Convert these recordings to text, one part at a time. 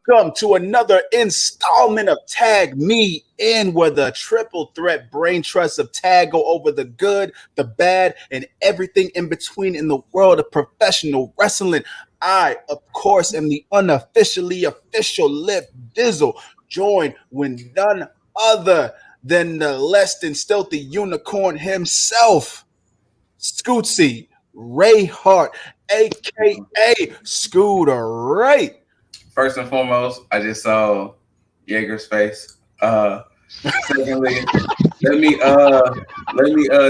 Welcome to another installment of Tag Me In, where the triple threat brain trust of tag go over the good, the bad, and everything in between in the world of professional wrestling. I, of course, am the unofficially official Lip Dizzle, joined with none other than the less than stealthy unicorn himself, ScooterRay Hart, aka ScooterRay. First and foremost, I just saw Jaeger's face. Secondly, let me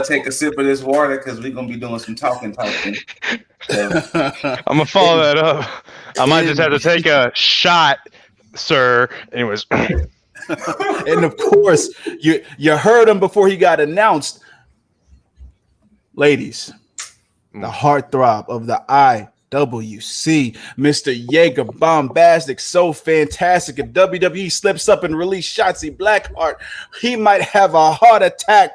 take a sip of this water because we're gonna be doing some talking. So, I'm gonna follow that up. I might just have to take a shot, sir. Anyways, and of course, you heard him before he got announced, ladies. The heartthrob of the IWC, Mr. Jaeger Bombastic, so fantastic. If WWE slips up and release Shotzi Blackheart, he might have a heart attack.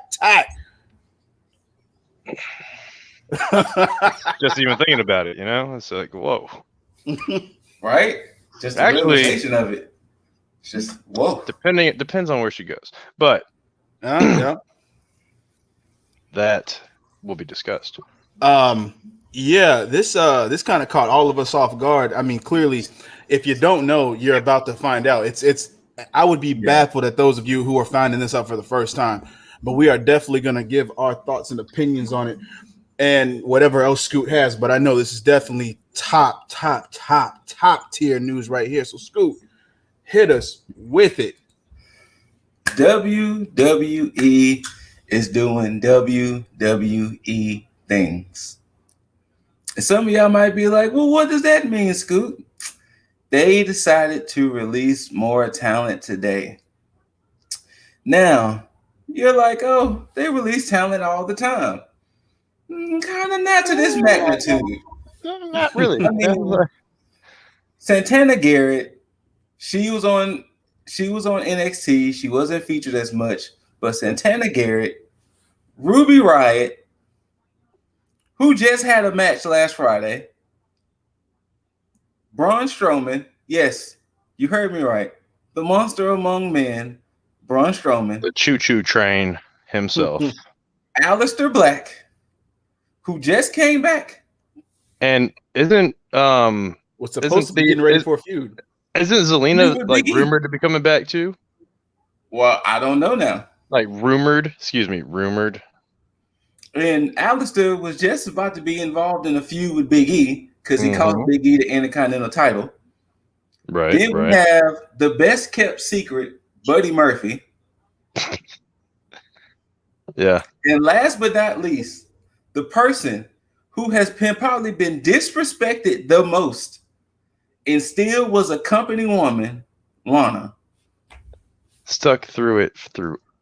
just even thinking about it, it's like, whoa. Right? Just the realization of it. It's just whoa. It depends on where she goes, but yeah, that will be discussed. Yeah, this kind of caught all of us off guard. I mean, clearly, if you don't know, you're about to find out. I would be baffled at those of you who are finding this out for the first time, but we are definitely going to give our thoughts and opinions on it and whatever else Scoot has. But I know this is definitely top tier news right here. So Scoot, hit us with it. WWE is doing WWE things. And some of y'all might be like, well, what does that mean, Scoot? They decided to release more talent today. Now, you're like, oh, they release talent all the time. Kind of not to this magnitude. Not really. I mean, Santana Garrett, she was on NXT. She wasn't featured as much, but Santana Garrett, Ruby Riot, who just had a match last Friday, Braun Strowman, yes, you heard me right, the monster among men, Braun Strowman, the choo-choo train himself, Aleister Black, who just came back, and isn't what's supposed to be getting ready for a feud? Isn't Zelina rumored to be coming back too? Well, I don't know now. Rumored. And Aleister was just about to be involved in a feud with Big E because he cost Big E the Intercontinental title. Right. Then we have the best kept secret, Buddy Murphy. Yeah. And last but not least, the person who has probably been disrespected the most and still was a company woman, Lana. Stuck through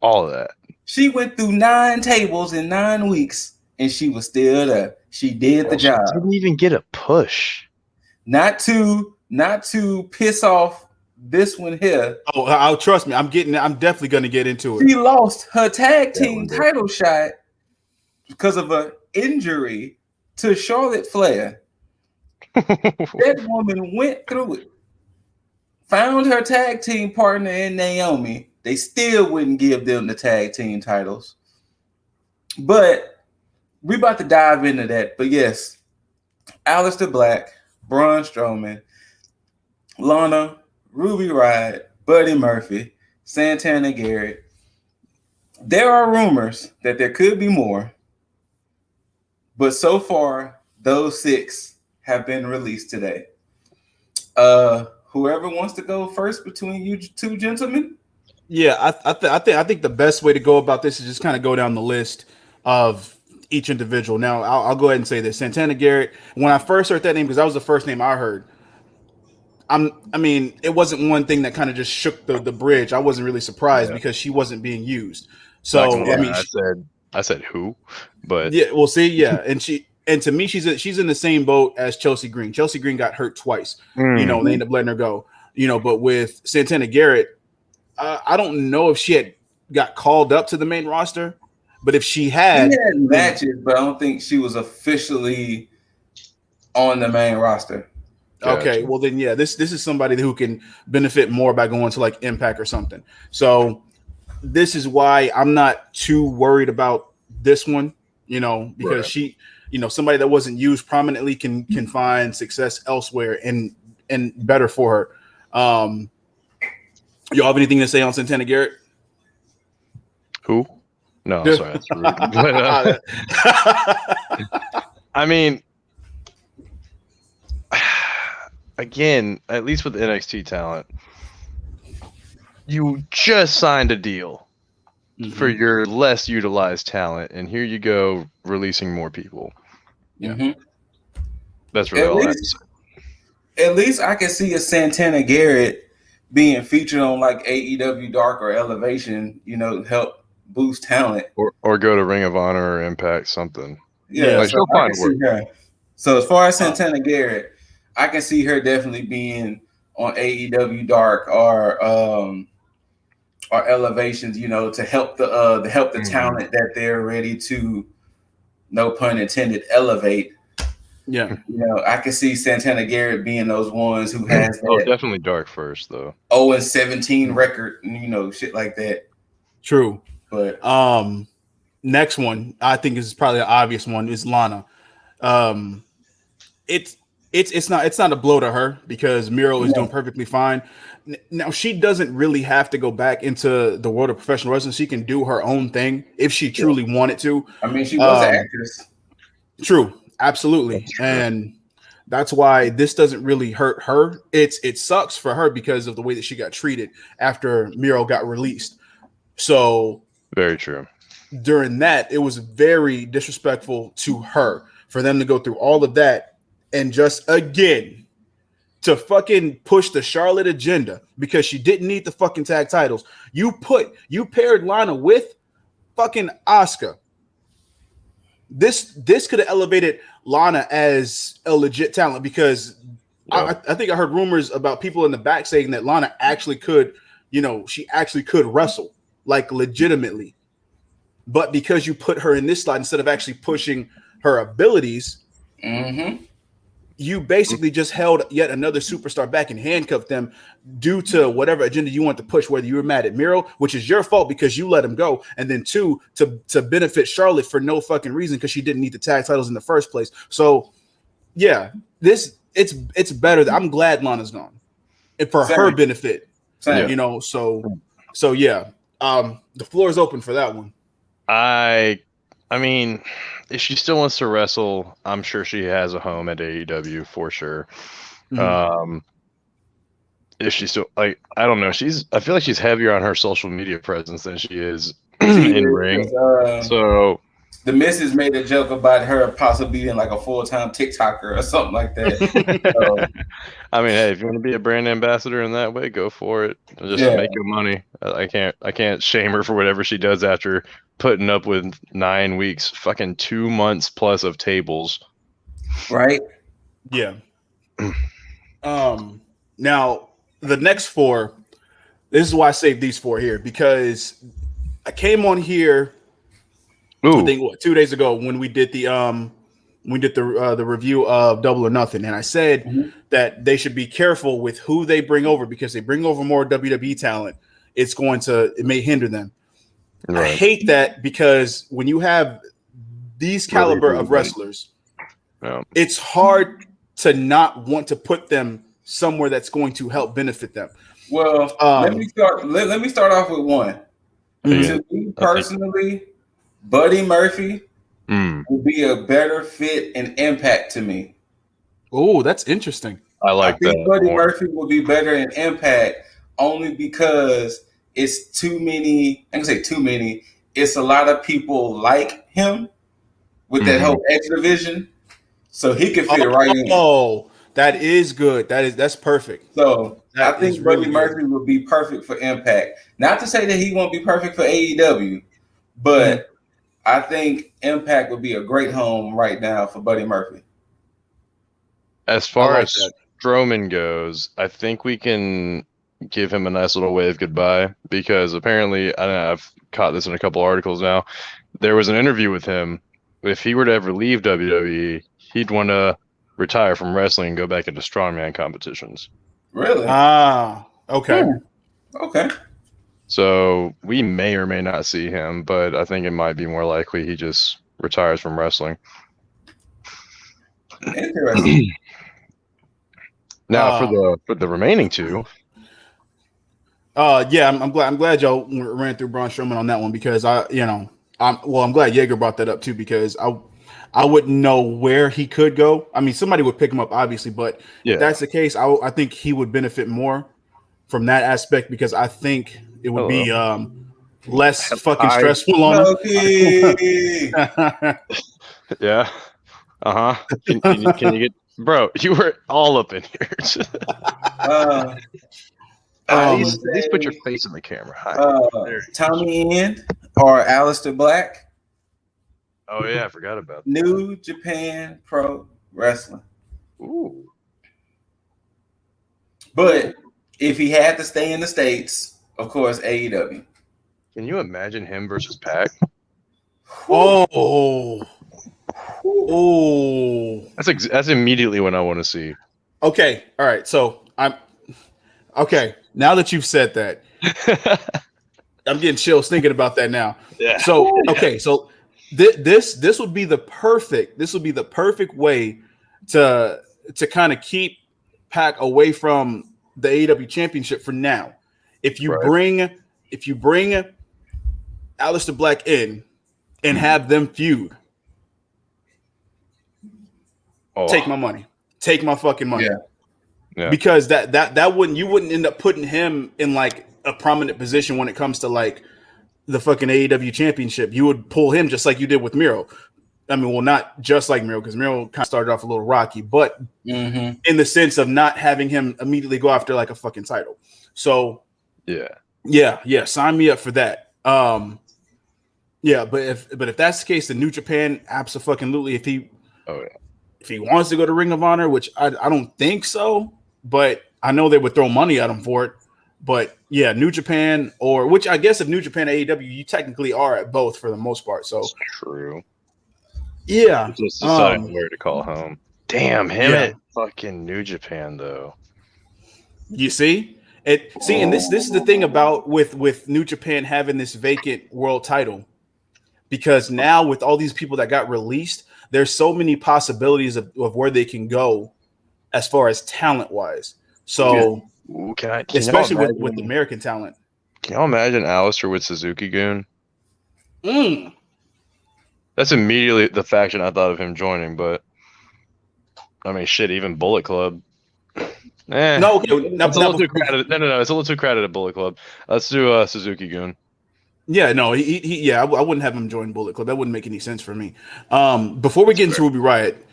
all of that. She went through 9 tables in 9 weeks, and she was still there. She did the job. She didn't even get a push. Not to piss off this one here. Oh, trust me. I'm definitely going to get into it. She lost her tag team title shot because of an injury to Charlotte Flair. That woman went through it. Found her tag team partner in Naomi. They still wouldn't give them the tag team titles. But we're about to dive into that. But yes, Aleister Black, Braun Strowman, Lana, Ruby Riot, Buddy Murphy, Santana Garrett. There are rumors that there could be more. But so far, those 6 have been released today. Whoever wants to go first between you two gentlemen? Yeah, I think the best way to go about this is just kind of go down the list of each individual. Now, I'll go ahead and say this. Santana Garrett, when I first heard that name, because that was the first name I heard, I mean, it wasn't one thing that kind of just shook the bridge. I wasn't really surprised because she wasn't being used. So, I said who? But yeah, we'll see. Yeah, and to me, she's in the same boat as Chelsea Green. Chelsea Green got hurt twice. They ended up letting her go. But with Santana Garrett, I don't know if she had got called up to the main roster, but if she had matches, but I don't think she was officially on the main roster. Okay, well then, yeah, this is somebody who can benefit more by going to like Impact or something. So this is why I'm not too worried about this one, because she, somebody that wasn't used prominently can find success elsewhere and better for her. Y'all have anything to say on Santana Garrett? Who? No, I'm sorry. That's rude. I mean, again, at least with NXT talent, you just signed a deal for your less utilized talent, and here you go releasing more people. Yeah, that's really all I have to say. At least I can see a Santana Garrett being featured on like AEW Dark or Elevation, help boost talent, or go to Ring of Honor or Impact, something. Yeah, like, so I can see her. So as far as Santana Garrett, I can see her definitely being on AEW Dark or Elevations, to help the talent that they're ready to, no pun intended, elevate. Yeah. I can see Santana Garrett being those ones who has that definitely Dark first though. 0-17 record, shit like that. True. But next one I think is probably an obvious one is Lana. It's not a blow to her because Miro is doing perfectly fine. Now she doesn't really have to go back into the world of professional wrestling. She can do her own thing if she truly wanted to. I mean, she was an actress. True, absolutely, and that's why this doesn't really hurt her. It sucks for her because of the way that she got treated after Miro got released. So very true. During that, it was very disrespectful to her for them to go through all of that and just again to fucking push the Charlotte agenda because she didn't need the fucking tag titles. You paired Lana with fucking Asuka. This could have elevated Lana as a legit talent because I think I heard rumors about people in the back saying that Lana actually could, she actually could wrestle like legitimately. But because you put her in this slot instead of actually pushing her abilities, you basically just held yet another superstar back and handcuffed them due to whatever agenda you want to push, whether you were mad at Miro, which is your fault because you let him go, and then two, to benefit Charlotte for no fucking reason because she didn't need the tag titles in the first place. So, yeah, it's better. I'm glad Lana's gone. And for her benefit. So yeah. The floor is open for that one. I mean, if she still wants to wrestle, I'm sure she has a home at AEW for sure. If she's still I don't know. I feel like she's heavier on her social media presence than she is in ring. So the missus made a joke about her possibly being like a full-time TikToker or something like that. I mean, hey, if you want to be a brand ambassador in that way, go for it. Just make your money. I can't shame her for whatever she does after putting up with 9 weeks, fucking 2 months plus of tables. Right? Yeah. Now the next four, this is why I saved these four here because I came on here I think 2 days ago when we did the review of Double or Nothing, and I said that they should be careful with who they bring over because they bring over more WWE talent. It may hinder them. Right. I hate that because when you have these caliber of wrestlers, it's hard to not want to put them somewhere that's going to help benefit them. Well, let me start off with one. To me personally, Buddy Murphy would be a better fit and Impact to me. Oh, that's interesting. I think Buddy Murphy would be better in Impact only because it's too many. I can say too many. It's a lot of people like him with that whole X division, so he could fit right in. Oh, that is good. That's perfect. So I think Buddy Murphy would be perfect for Impact. Not to say that he won't be perfect for AEW, but I think Impact would be a great home right now for Buddy Murphy. As far as Strowman goes, I think we can give him a nice little wave goodbye because apparently, I don't know, I've caught this in a couple articles now. There was an interview with him. If he were to ever leave WWE, he'd want to retire from wrestling and go back into strongman competitions. Really? Okay. Okay. So we may or may not see him, but I think it might be more likely he just retires from wrestling. Interesting. Now for the remaining two. Yeah, I'm glad y'all ran through Braun Strowman on that one because I'm glad Jaeger brought that up too because I wouldn't know where he could go. I mean, somebody would pick him up, obviously, but if that's the case, I think he would benefit more from that aspect because I think it would be less fucking stressful on him. Yeah. Can you get, bro? You were all up in here. At least put your face in the camera. Tommy End or Aleister Black. Oh yeah, I forgot about that. New Japan Pro Wrestling. Ooh. But if he had to stay in the States, of course, AEW. Can you imagine him versus Pac? Oh. That's immediately what I want to see. Okay. All right. So okay. Now that you've said that, I'm getting chills thinking about that now. Yeah. So okay. So this would be the perfect way to kind of keep Pac away from the AEW Championship for now. If you bring Aleister Black in and have them feud, take my money, take my fucking money. Yeah. Because that wouldn't end up putting him in like a prominent position when it comes to like the fucking AEW Championship. You would pull him just like you did with Miro. I mean, well, not just like Miro, because Miro kind of started off a little rocky, but in the sense of not having him immediately go after like a fucking title. So yeah, sign me up for that. Yeah, but if that's the case, the New Japan absolutely. If he wants to go to Ring of Honor, which I don't think so, but I know they would throw money at him for it. But yeah, New Japan which I guess if New Japan and AEW, you technically are at both for the most part. So that's true. Yeah. Just deciding where to call home. Damn, him at fucking New Japan though. You see? And this is the thing about with New Japan having this vacant world title. Because now with all these people that got released, there's so many possibilities of where they can go as far as talent wise. So especially with American talent. Can y'all imagine Aleister with Suzuki-gun? That's immediately the faction I thought of him joining, but I mean, shit, even Bullet Club. No, it's a little too crowded. No, it's a little too crowded at Bullet Club. Let's do Suzuki-gun. Yeah, no, I wouldn't have him join Bullet Club. That wouldn't make any sense for me. Before we get into Ruby Riot,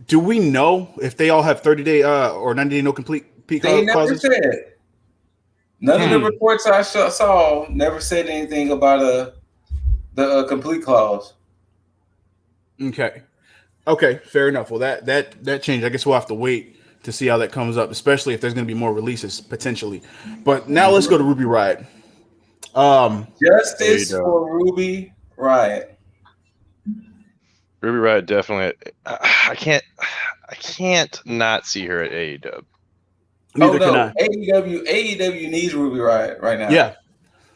do we know if they all have 30-day or 90-day no complete peak clauses? They never said. None of the reports I saw never said anything about the complete clause. Okay, fair enough. Well, that changed. I guess we'll have to wait to see how that comes up, especially if there's going to be more releases potentially. But now let's go to Ruby Riot. Justice for Ruby Riot. Ruby Riot definitely. I can't not see her at AEW. Neither can I. AEW needs Ruby Riot right now.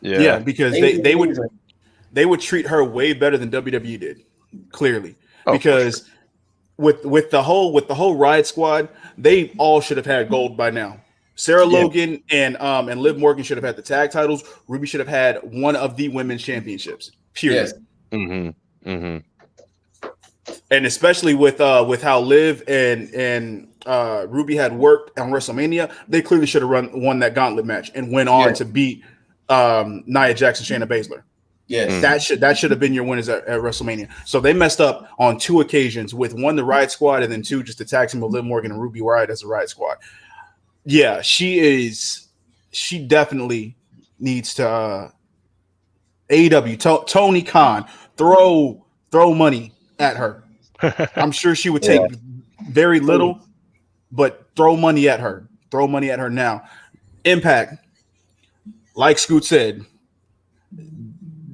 Yeah, because they would treat her way better than WWE did, clearly. Because with the whole Riot squad, they all should have had gold by now. Sarah Logan and Liv Morgan should have had the tag titles. Ruby should have had one of the women's championships. Period. Yes. And especially with how Liv and Ruby had worked on WrestleMania, they clearly should have won that gauntlet match and went on to beat Nia Jax and Shayna Baszler. Yes, that should have been your winners at WrestleMania. So they messed up on 2 occasions, with one the Riot Squad and then 2 just the tag team of Liv Morgan and Ruby Riot as a Riot Squad. Yeah, she definitely needs to AEW Tony Khan throw money at her. I'm sure she would take very little, but throw money at her. Throw money at her now. Impact, like Scoot said,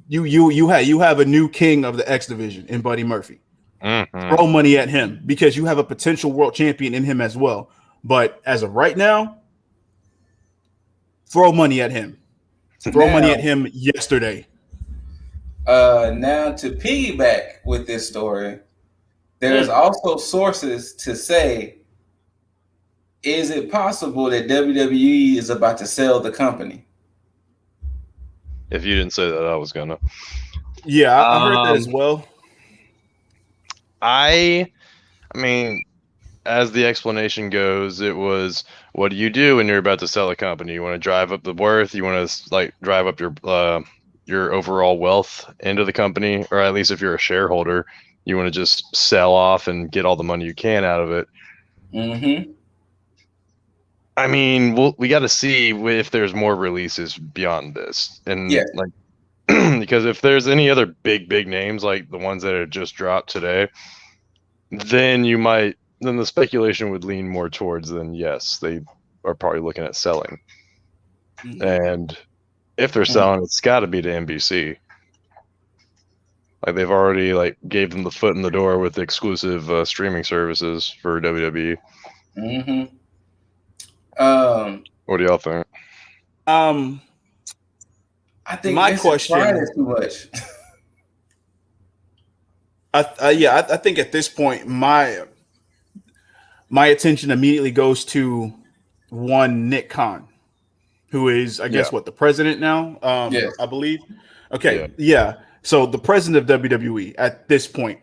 you have a new king of the X division in Buddy Murphy. throw money at him because you have a potential world champion in him as well. But as of right now, throw money at him. Throw money at him yesterday. Now to piggyback with this story, there's also sources to say, is it possible that WWE is about to sell the company? If you didn't say that, I was gonna. Yeah, I heard that as well. I mean, as the explanation goes, it was, what do you do when you're about to sell a company? You want to drive up the worth? You want to like drive up your overall wealth into the company, or at least if you're a shareholder, you want to just sell off and get all the money you can out of it. Mm-hmm. I mean, we got to see if there's more releases beyond this, and like, because if there's any other big names like the ones that are just dropped today, then the speculation would lean more towards, then yes, they are probably looking at selling. And if they're selling, it's got to be to NBC. Like, they've already like gave them the foot in the door with exclusive streaming services for WWE. Mm-hmm. What do y'all think? I think my question is too much. I think at this point my attention immediately goes to one Nick Khan, who is, I guess, the president now. I believe. Okay, yeah. So the president of WWE at this point.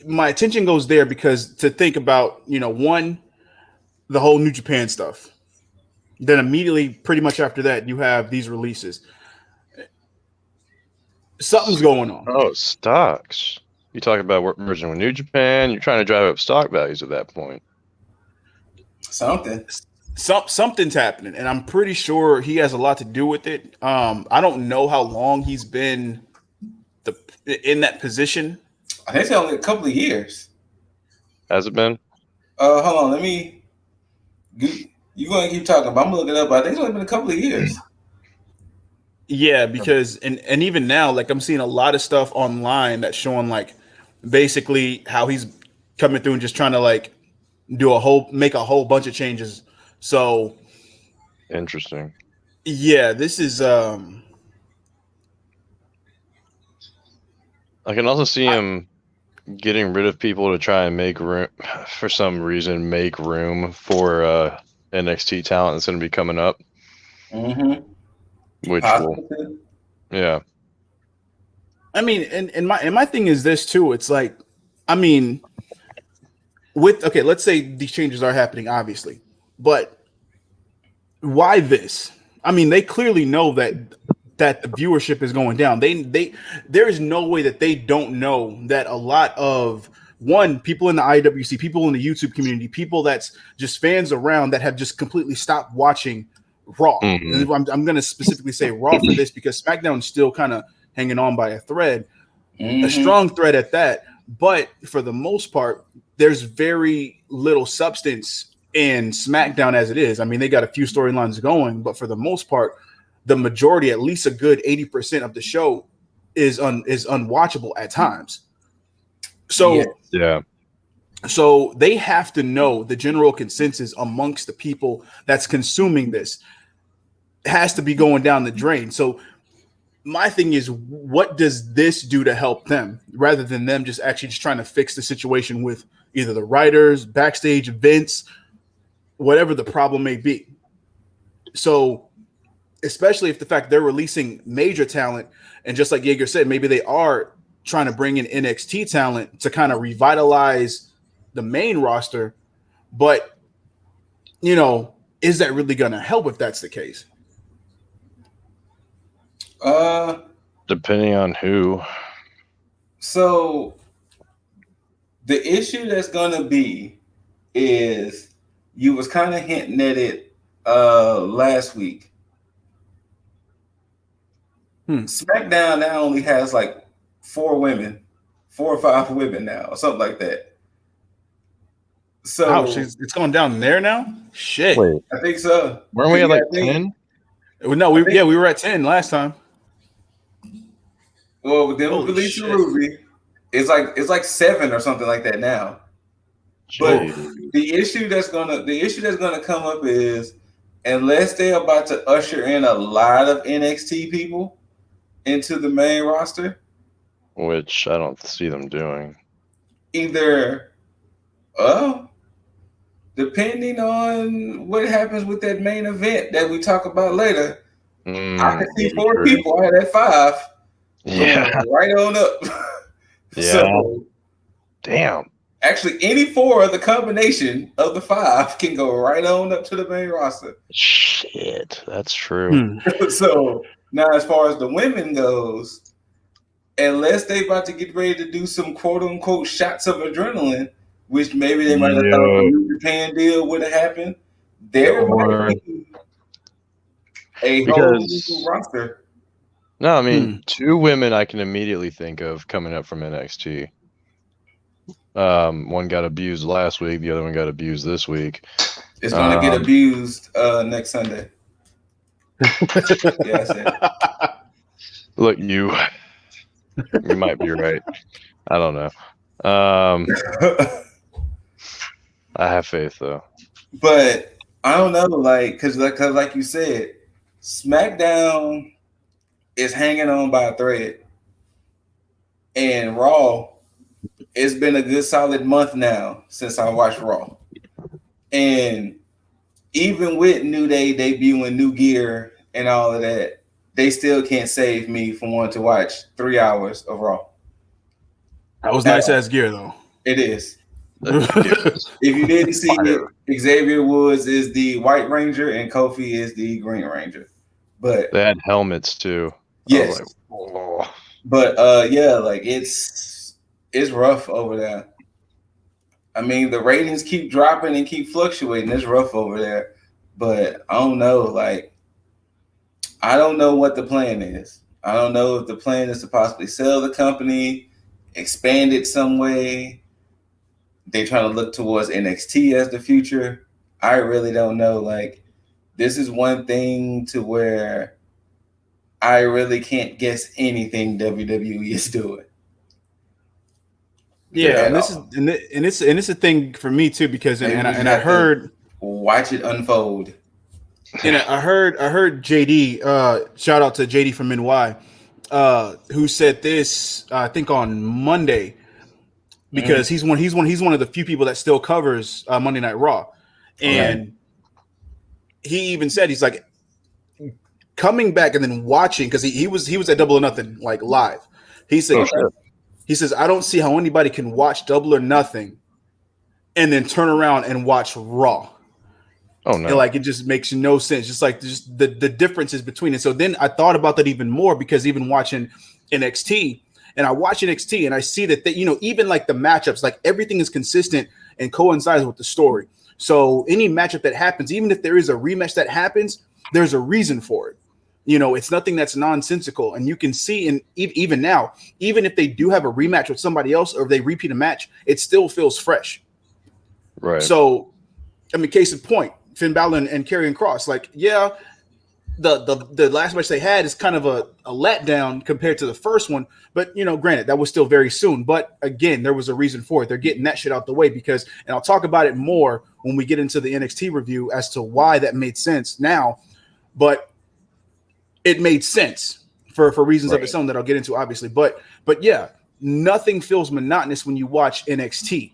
My attention goes there because to think about, one, the whole New Japan stuff. Then immediately, pretty much after that, you have these releases. Something's going on. Oh, stocks. You talk about merging with New Japan. You're trying to drive up stock values at that point. Something's happening, and I'm pretty sure he has a lot to do with it. I don't know how long he's been in that position. I think it's only a couple of years. Has it been? Hold on. Let me. You're going to keep talking, but I'm going to look it up. I think it's only been a couple of years. Yeah, because and even now, like, I'm seeing a lot of stuff online that's showing like basically how he's coming through and just trying to like make a whole bunch of changes. So interesting. Yeah, this is I can also see him getting rid of people to try and make room for some reason, for NXT talent that's going to be coming up. Mm-hmm. Which will, yeah. I mean, and my thing is this too. It's like, I mean, let's say these changes are happening, obviously, but why this? I mean, they clearly know that the viewership is going down. There is no way that they don't know that a lot of people in the IWC, people in the YouTube community, people that's just fans around that have just completely stopped watching Raw. And I'm going to specifically say Raw for this because SmackDown is still kind of hanging on by a thread, a strong thread at that. But for the most part, there's very little substance in SmackDown as it is. I mean, they got a few storylines going, but for the most part, the majority, at least a good 80% of the show is unwatchable at times. So yeah. So they have to know the general consensus amongst the people that's consuming this has to be going down the drain. So my thing is, what does this do to help them rather than them just trying to fix the situation with either the writers, backstage events, whatever the problem may be. So especially if the fact they're releasing major talent, and just like Jaeger said, maybe they are trying to bring in NXT talent to kind of revitalize the main roster, but is that really going to help if that's the case? Depending on who. So the issue that's going to be is, you was kind of hinting at it last week. SmackDown now only has like 4 or 5 women now, or something like that. So it's going down there now. Shit, wait, I think so. Weren't we at like 10? No, we were at 10 last time. Well, with them releasing Ruby, it's like 7 or something like that now. But the issue that's gonna come up is unless they're about to usher in a lot of NXT people into the main roster, which I don't see them doing. Either, depending on what happens with that main event that we talk about later, I can see 4 people out of that 5 going right on up. Yeah. So, damn. Actually, any 4 of the combination of the 5 can go right on up to the main roster. Shit, that's true. So now, as far as the women goes, unless they about to get ready to do some quote unquote shots of adrenaline, which maybe they might have thought the New Japan deal would have happened, there might be a whole new roster. No, I mean 2 women I can immediately think of coming up from NXT. One got abused last week, the other one got abused this week. It's gonna get abused next Sunday. Yeah, I said it. Look, you might be right. I don't know. I have faith though. But I don't know, like, cause like you said, SmackDown is hanging on by a thread, and Raw. It's been a good solid month now since I watched Raw, and even with New Day debuting new gear and all of that, they still can't save me from wanting to watch 3 hours of Raw. That was nice ass gear, though. It is. If you didn't see it, Xavier Woods is the White Ranger and Kofi is the Green Ranger. But they had helmets too. Yes. Like, oh. But yeah, like it's rough over there. I mean, the ratings keep dropping and keep fluctuating. It's rough over there. But I don't know, like, I don't know what the plan is. I don't know if the plan is to possibly sell the company, expand it some way. They trying to look towards NXT as the future. I really don't know. Like, this is one thing to where I really can't guess anything WWE is doing. Yeah, and this is it's a thing for me too, because I heard watch it unfold. And I heard JD, shout out to JD from NY, who said this I think on Monday, because he's one of the few people that still covers Monday Night Raw, and he even said, he's like, coming back and then watching, because he was at Double or Nothing like live. He said, he says, I don't see how anybody can watch Double or Nothing and then turn around and watch Raw. Oh no! And like, it just makes no sense. Just like the differences between it. So then I thought about that even more, because even watching NXT, and I watch NXT and I see that they, even like the matchups, like everything is consistent and coincides with the story. So any matchup that happens, even if there is a rematch that happens, there's a reason for it. It's nothing that's nonsensical. And you can see, and even now, even if they do have a rematch with somebody else or they repeat a match, it still feels fresh. Right. So, I mean, case in point, Finn Balor and Karrion Kross, like, yeah, the last match they had is kind of a letdown compared to the first one. But, granted, that was still very soon. But again, there was a reason for it. They're getting that shit out the way because, and I'll talk about it more when we get into the NXT review as to why that made sense now. But it made sense for reasons of its own that I'll get into, obviously. But yeah, nothing feels monotonous when you watch NXT.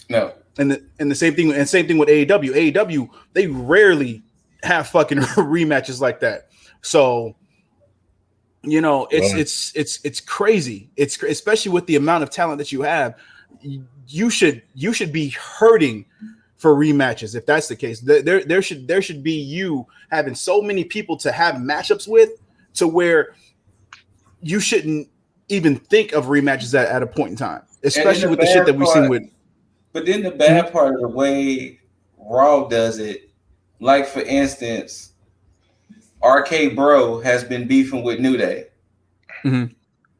No. And the same thing with AEW. AEW, they rarely have fucking rematches like that. So, it's crazy. It's especially with the amount of talent that you have. You should be hurting for rematches if that's the case. There should be you having so many people to have matchups with, to where you shouldn't even think of rematches at a point in time, especially with the shit that we've seen with. But then the bad part of the way Raw does it, like for instance, RK Bro has been beefing with New Day. Mm-hmm.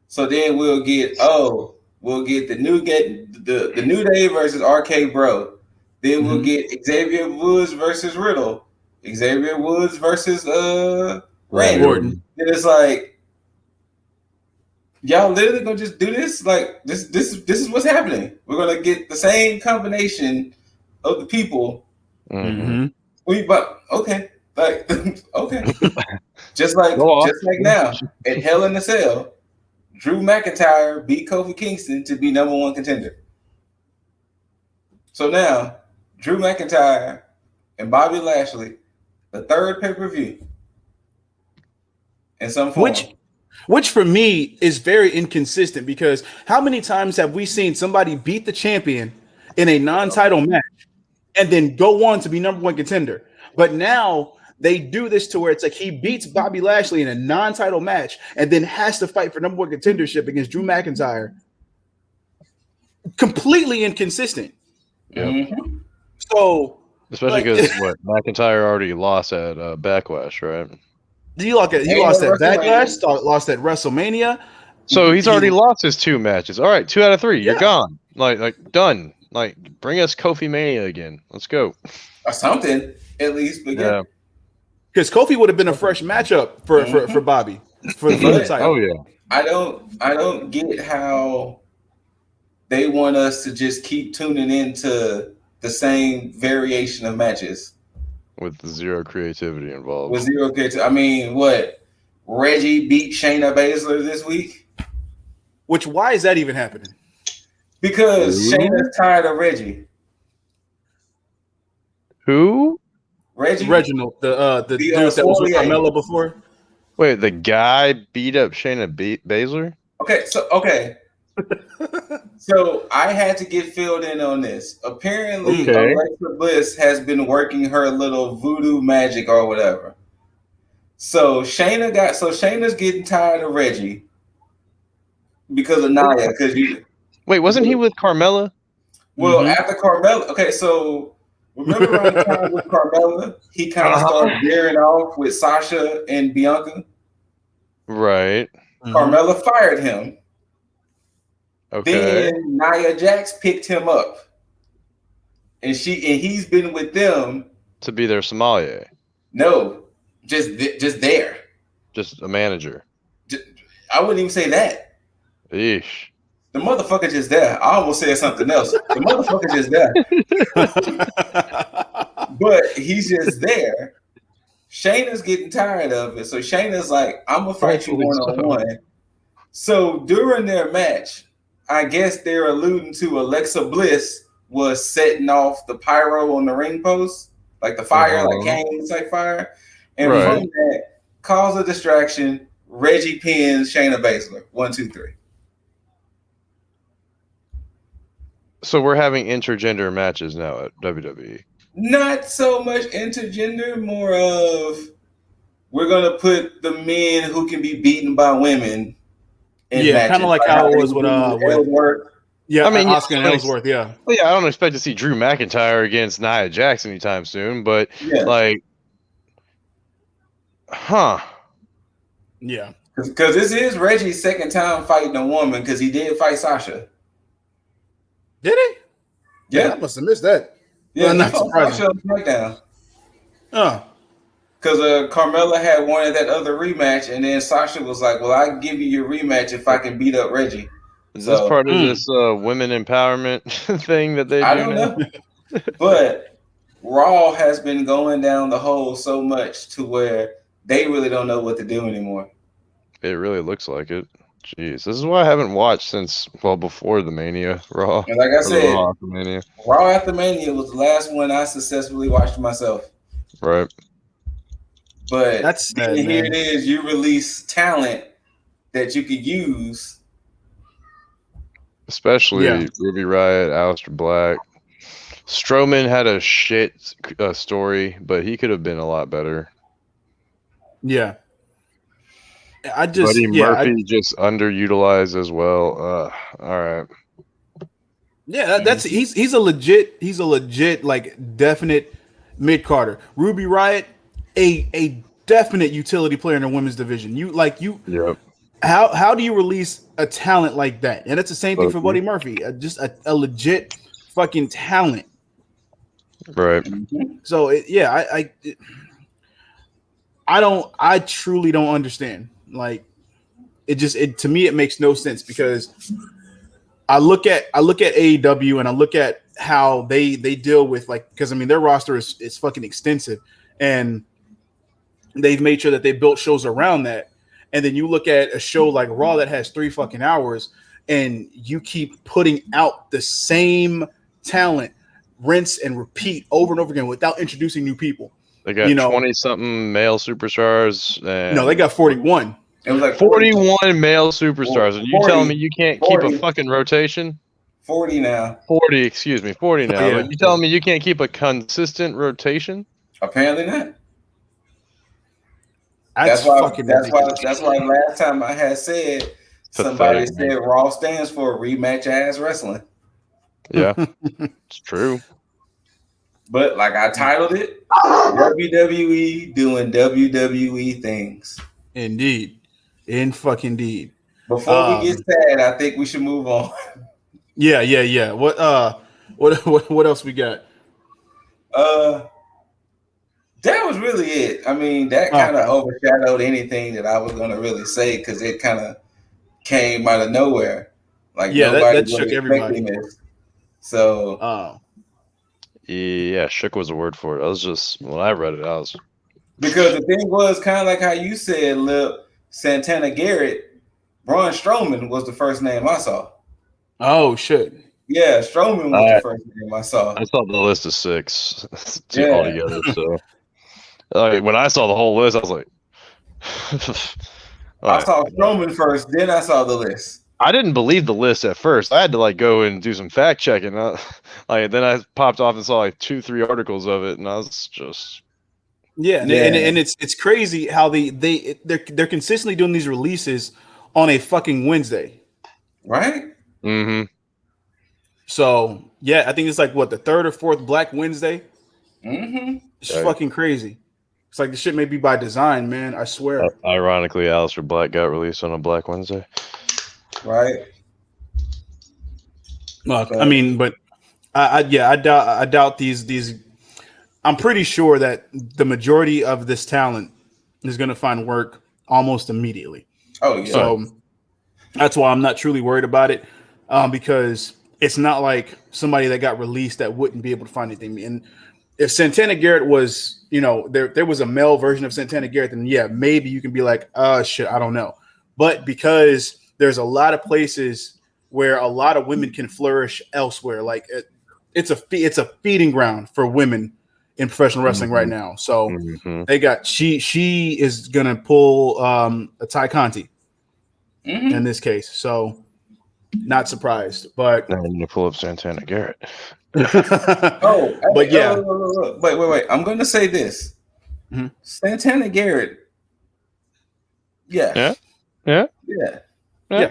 So then we'll get the New Day versus RK Bro. Then we'll get Xavier Woods versus Riddle. Xavier Woods versus Randy. Orton. Then it's like, y'all literally gonna just do this? Like this is what's happening. We're gonna get the same combination of the people. Mm-hmm. But okay, like okay, just like now at Hell in a Cell, Drew McIntyre beat Kofi Kingston to be number one contender. So now Drew McIntyre and Bobby Lashley, the third pay-per-view in some form. Which for me is very inconsistent because how many times have we seen somebody beat the champion in a non-title match and then go on to be number one contender? But now they do this to where it's like he beats Bobby Lashley in a non-title match and then has to fight for number one contendership against Drew McIntyre. Completely inconsistent. Yep. Mm-hmm. So especially because McIntyre already lost at Backlash, right? He lost at Backlash, lost at WrestleMania. So he's already lost his 2 matches. All right, 2 out of 3. You're gone. Like done. Like bring us Kofi Mania again. Let's go. Or something at least. But yeah. Because Kofi would have been a fresh matchup for Bobby for the title. Oh yeah. I don't get how they want us to just keep tuning into the same variation of matches with zero creativity involved. With zero creativity. I mean, what? Reggie beat Shayna Baszler this week? Why is that even happening? Because Shayna's tired of Reggie. Who? Reginald, the dude that was with Carmelo before. Wait, the guy beat up Shayna Baszler? Okay. So I had to get filled in on this. Apparently, Alexa Bliss has been working her little voodoo magic or whatever. So Shayna's getting tired of Reggie because of Nia. Wait, wasn't he with Carmella? Well, after Carmella, okay. So remember around the time with Carmella, he kind of started veering off with Sasha and Bianca. Right. Carmella fired him. Okay. Then Nia Jax picked him up, and he's been with them to be their sommelier. No, just there. Just a manager. I wouldn't even say that. Eesh. The motherfucker just there. I almost said something else. The motherfucker just there. But he's just there. Shayna's getting tired of it, so Shayna's like, "I'm gonna fight you one-on-one." So during their match, I guess they're alluding to Alexa Bliss was setting off the pyro on the ring post, like the fire, like Kane type fire. And from that, cause a distraction, Reggie pins Shayna Baszler. 1, 2, 3. So we're having intergender matches now at WWE. Not so much intergender, more of we're gonna put the men who can be beaten by women. Kind of like how it was with Ellsworth. Yeah, I mean Oscar and Ellsworth. Yeah. Well, yeah, I don't expect to see Drew McIntyre against Nia Jax anytime soon, but yeah, because this is Reggie's second time fighting a woman because he did fight Sasha. Did he? Yeah, I must have missed that. Yeah, not surprising. SmackDown. Because Carmella had wanted that other rematch, and then Sasha was like, "Well, I give you your rematch if I can beat up Reggie." Is this part of this women empowerment thing that they do? I don't know. But Raw has been going down the hole so much to where they really don't know what to do anymore. It really looks like it. Jeez, this is why I haven't watched since before the Mania Raw. And like I said, Raw After Mania was the last one I successfully watched myself. Right. But here it is. You release talent that you could use. Especially Ruby Riot, Aleister Black. Strowman had a shit story, but he could have been a lot better. Yeah. Buddy Murphy just underutilized as well. All right. Yeah, he's a legit like definite mid Carter. Ruby Riot, a definite utility player in the women's division. Yep. How do you release a talent like that? And it's the same thing for Buddy Murphy. Just a legit fucking talent. Right. So I truly don't understand. Like to me it makes no sense because I look at AEW and I look at how they deal with because I mean their roster is fucking extensive and they've made sure that they built shows around that. And then you look at a show like Raw that has 3 fucking hours and you keep putting out the same talent, rinse and repeat over and over again without introducing new people. They got 20-something male superstars. And no, they got 41. It was like 41 male superstars. And you telling me you can't 40. keep a fucking rotation? 40 now. 40, excuse me, 40 now. Yeah. But you telling me you can't keep a consistent rotation? Apparently not. That's why last time I had said somebody said Raw stands for rematch ass wrestling. Yeah, it's true. But like I titled it, WWE doing WWE things. Indeed. Fucking indeed. Before we get sad, I think we should move on. Yeah. What else we got? That was really it. I mean, that kind of overshadowed anything that I was going to really say because it kind of came out of nowhere. Like nobody that shook everybody. This. So, yeah, shook was a word for it. I was just when I read it, I was because the thing was kind of like how you said, Lip, Santana Garrett, Braun Strowman was the first name I saw. Oh shit. Yeah, Strowman was the first name I saw. I saw the list of 6 altogether. So, when I saw the whole list, I was like, I saw Strowman first, then I saw the list. I didn't believe the list at first. I had to go and do some fact checking. Then I popped off and saw 2-3 articles of it, and I was just and it's crazy how they're consistently doing these releases on a fucking Wednesday, right? Mm-hmm. So yeah, I think it's like the 3rd or 4th Black Wednesday. Mm-hmm. It's fucking crazy. It's like the shit may be by design, man. I swear. Ironically, Aleister Black got released on a Black Wednesday. Right. Look, I mean, but I doubt these. I'm pretty sure that the majority of this talent is going to find work almost immediately. Oh yeah. So that's why I'm not truly worried about it, because it's not like somebody that got released that wouldn't be able to find anything. And if Santana Garrett was, there was a male version of Santana Garrett, then yeah, maybe you can be like, shit, I don't know. But because there's a lot of places where a lot of women can flourish elsewhere, like it's a feeding ground for women in professional wrestling right now. So they got she is gonna pull a Ty Conti in this case. So not surprised, but I'm gonna pull up Santana Garrett. But yeah. Wait. I'm gonna say this. Mm-hmm. Santana Garrett. Yeah. Yeah. I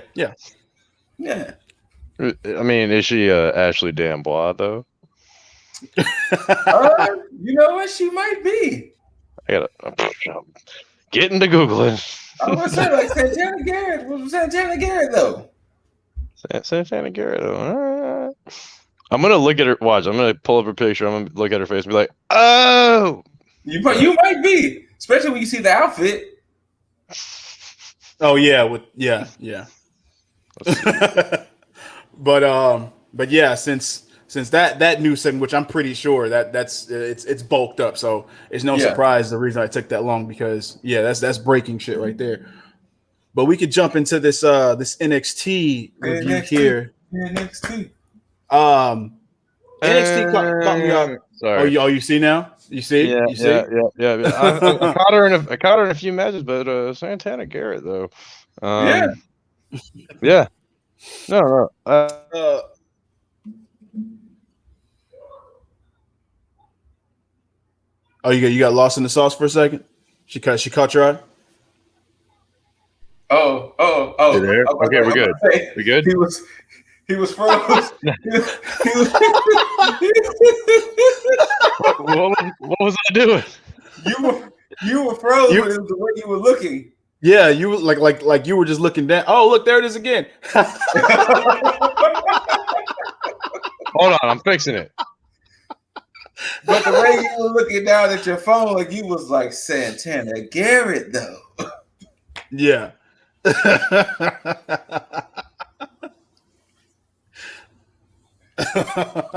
mean, is she Ashley D'Amboise though? You know what? She might be. I gotta get into Googling. I was gonna say like Santana Garrett. Was Santana Garrett though? Santana Garrett. I'm gonna look at her. Watch. I'm gonna pull up her picture. I'm gonna look at her face and be like, "Oh, you might be." Especially when you see the outfit. Oh yeah, yeah. But yeah, since that new segment, which I'm pretty sure that's it's bulked up, so it's no surprise the reason I took that long because that's breaking shit right there. But we could jump into this this NXT review here. NXT. NXT caught me up. Sorry. Oh, you see now? You see? Yeah. I caught her in a few matches, but Santana Garrett though. Yeah. No. Oh, you got lost in the sauce for a second. She caught your eye. Oh. You there? Okay, we're good. We good? He was froze. What was I doing? You were froze, but it was the way you were looking. Yeah, you were like you were just looking down. Oh, look, there it is again. Hold on, I'm fixing it. But the way you were looking down at your phone, like you was like Santana Garrett, though. Yeah. But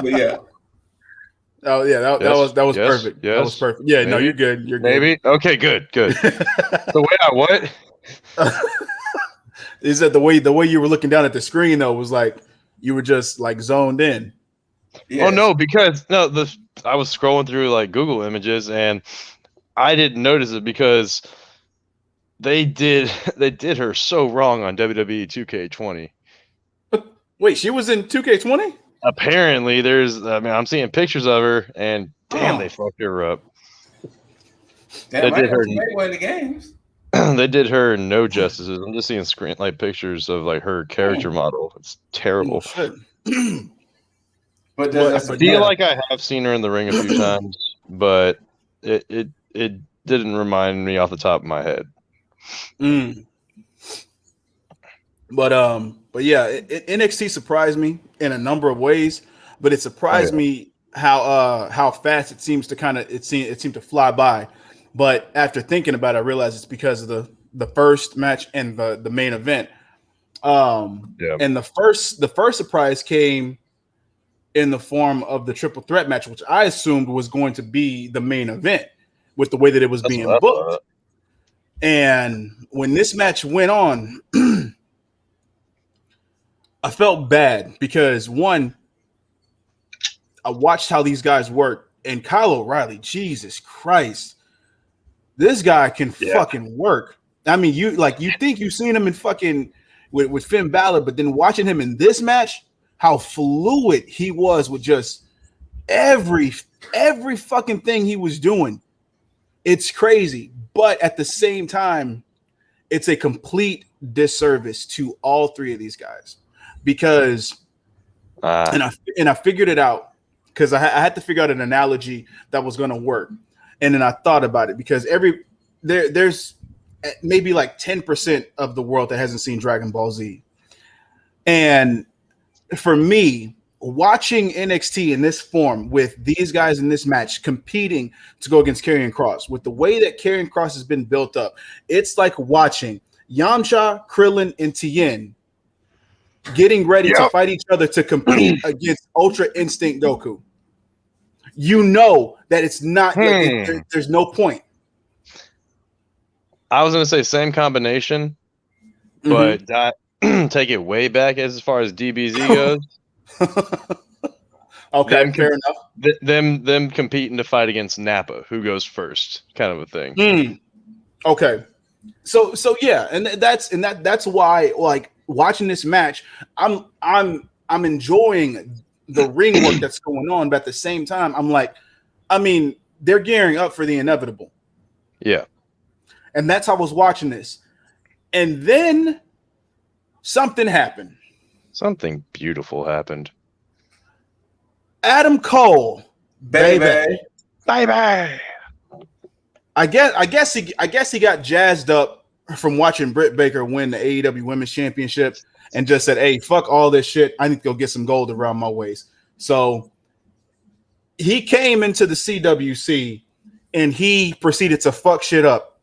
yeah. Oh yeah, that was perfect. Yes, that was perfect. Yeah, no, maybe, you're good. You're maybe. Okay, good. The way I what? Is that the way you were looking down at the screen though was like you were just like zoned in. Yes. Oh no, because I was scrolling through like Google Images and I didn't notice it because they did her so wrong on WWE 2K20. Wait, she was in 2K20? Apparently, I'm seeing pictures of her, and damn, they fucked her up. Damn, they did her one of the games. They did her no justices. I'm just seeing pictures of like her character model. It's terrible. But I feel like I have seen her in the ring a few times, but it didn't remind me off the top of my head. But yeah, NXT surprised me in a number of ways, but it surprised me how fast it seemed to fly by. But after thinking about it, I realized it's because of the first match and the main event. And the first surprise came in the form of the triple threat match, which I assumed was going to be the main event with the way that it was being booked. And when this match went on, I felt bad because one, I watched how these guys work, and Kyle O'Reilly, Jesus Christ, this guy can fucking work. I mean, you think you've seen him in fucking with Finn Balor, but then watching him in this match, how fluid he was with just every fucking thing he was doing. It's crazy, but at the same time, it's a complete disservice to all three of these guys because, and I figured it out because I had to figure out an analogy that was going to work, and then I thought about it because there's maybe like 10% of the world that hasn't seen Dragon Ball Z, and for me, watching NXT in this form with these guys in this match competing to go against Karrion Kross, with the way that Karrion Kross has been built up, it's like watching Yamcha, Krillin, and Tien getting ready to fight each other to compete against Ultra Instinct Goku. You know that it's not, there's no point. I was going to say same combination, but take it way back as far as DBZ goes. Okay, fair enough. Them competing to fight against Nappa, who goes first, kind of a thing. Okay, so yeah, and that's why, like, watching this match, I'm enjoying the ring work that's going on, but at the same time, I'm like, I mean, they're gearing up for the inevitable. Yeah, and that's how I was watching this, and then something happened. Something beautiful happened. Adam Cole, baby. I guess he got jazzed up from watching Britt Baker win the AEW Women's Championship and just said, "Hey, fuck all this shit. I need to go get some gold around my waist." So he came into the CWC and he proceeded to fuck shit up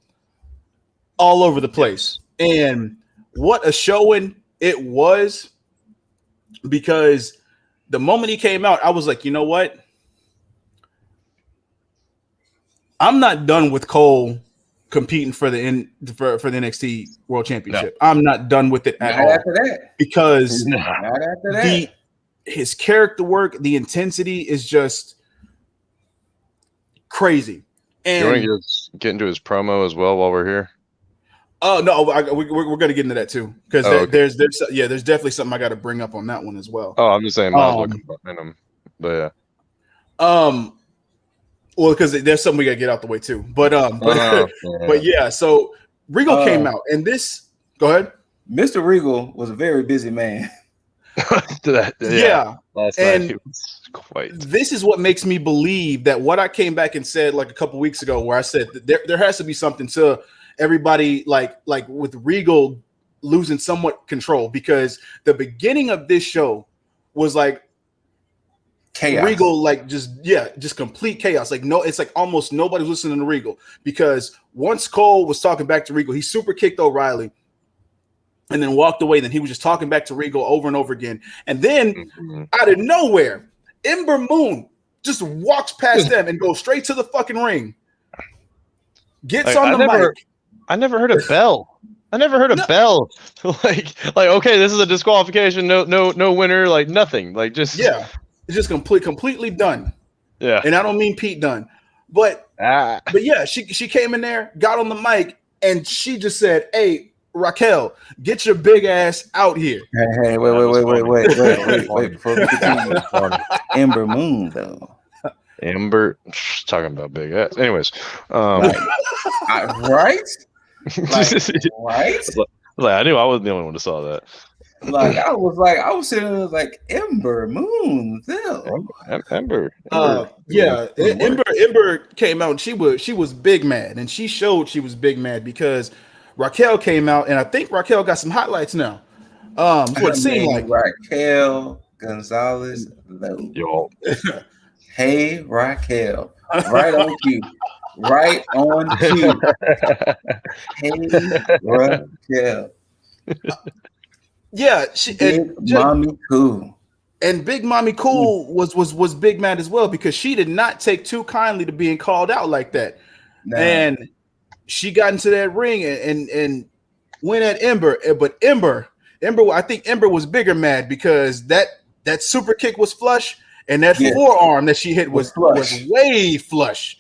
all over the place. And what a showing it was, because the moment he came out, I was like, you know what? I'm not done with Cole competing for the NXT World Championship. No. I'm not done with it at all. After that. Because his character work, the intensity is just crazy. And you want to get into his promo as well while we're here? Oh no, we're going to get into that too, because there's definitely something I got to bring up on that one as well. Oh, I'm just saying, might as well combine them, but yeah. Well, because there's something we got to get out the way too. But yeah. So Regal came out, and this. Go ahead. Mr. Regal was a very busy man. Yeah. Last night he was quite. This is what makes me believe that what I came back and said like a couple weeks ago, where I said that there has to be something to everybody, like with Regal losing somewhat control, because the beginning of this show was like chaos. Regal, like just complete chaos. Like it's like almost nobody was listening to Regal, because once Cole was talking back to Regal, he super kicked O'Reilly, and then walked away. Then he was just talking back to Regal over and over again. And then out of nowhere, Ember Moon just walks past them and goes straight to the fucking ring. Gets on the mic. I never heard a bell. I never heard a bell. like okay, this is a disqualification. No winner. Like nothing. Like just it's just completely done. Yeah, and I don't mean Pete Dunne, but yeah, she came in there, got on the mic, and she just said, "Hey, Raquel, get your big ass out here." Hey, wait. Before we continue, Ember Moon though. Ember talking about big ass. Anyways, right? Right? Like I knew I wasn't the only one who saw that. Like I was sitting there like Ember Moon, Ember. Ember came out and she was big mad, and she showed she was big mad because Raquel came out, and I think Raquel got some highlights now. What it seemed like Raquel Gonzalez Lowe. Hey Raquel, right on cue. Right on cue. Hey Raquel. Yeah, Mommy Cool. And Big Mommy Cool was big mad as well because she did not take too kindly to being called out like that. No. And she got into that ring and went at Ember, but Ember, I think Ember was bigger mad because that super kick was flush, and that forearm that she hit was way flush.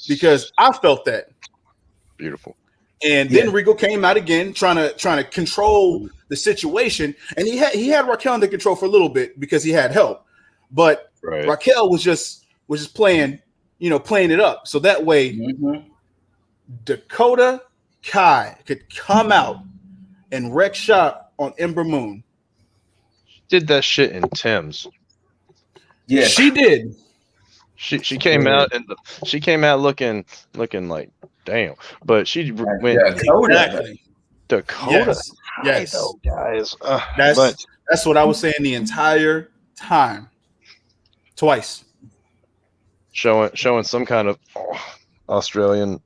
Because I felt that. Beautiful. And then Regal came out again, trying to control the situation, and he had Raquel under control for a little bit because he had help, but Raquel was just playing it up, so that way Dakota Kai could come out and wreck shop on Ember Moon. Did that shit in Tim's. Yeah, she did. She came out and she came out looking like damn, but she went Dakota. Yes, though, guys. That's what I was saying the entire time. Twice. Showing some kind of Australian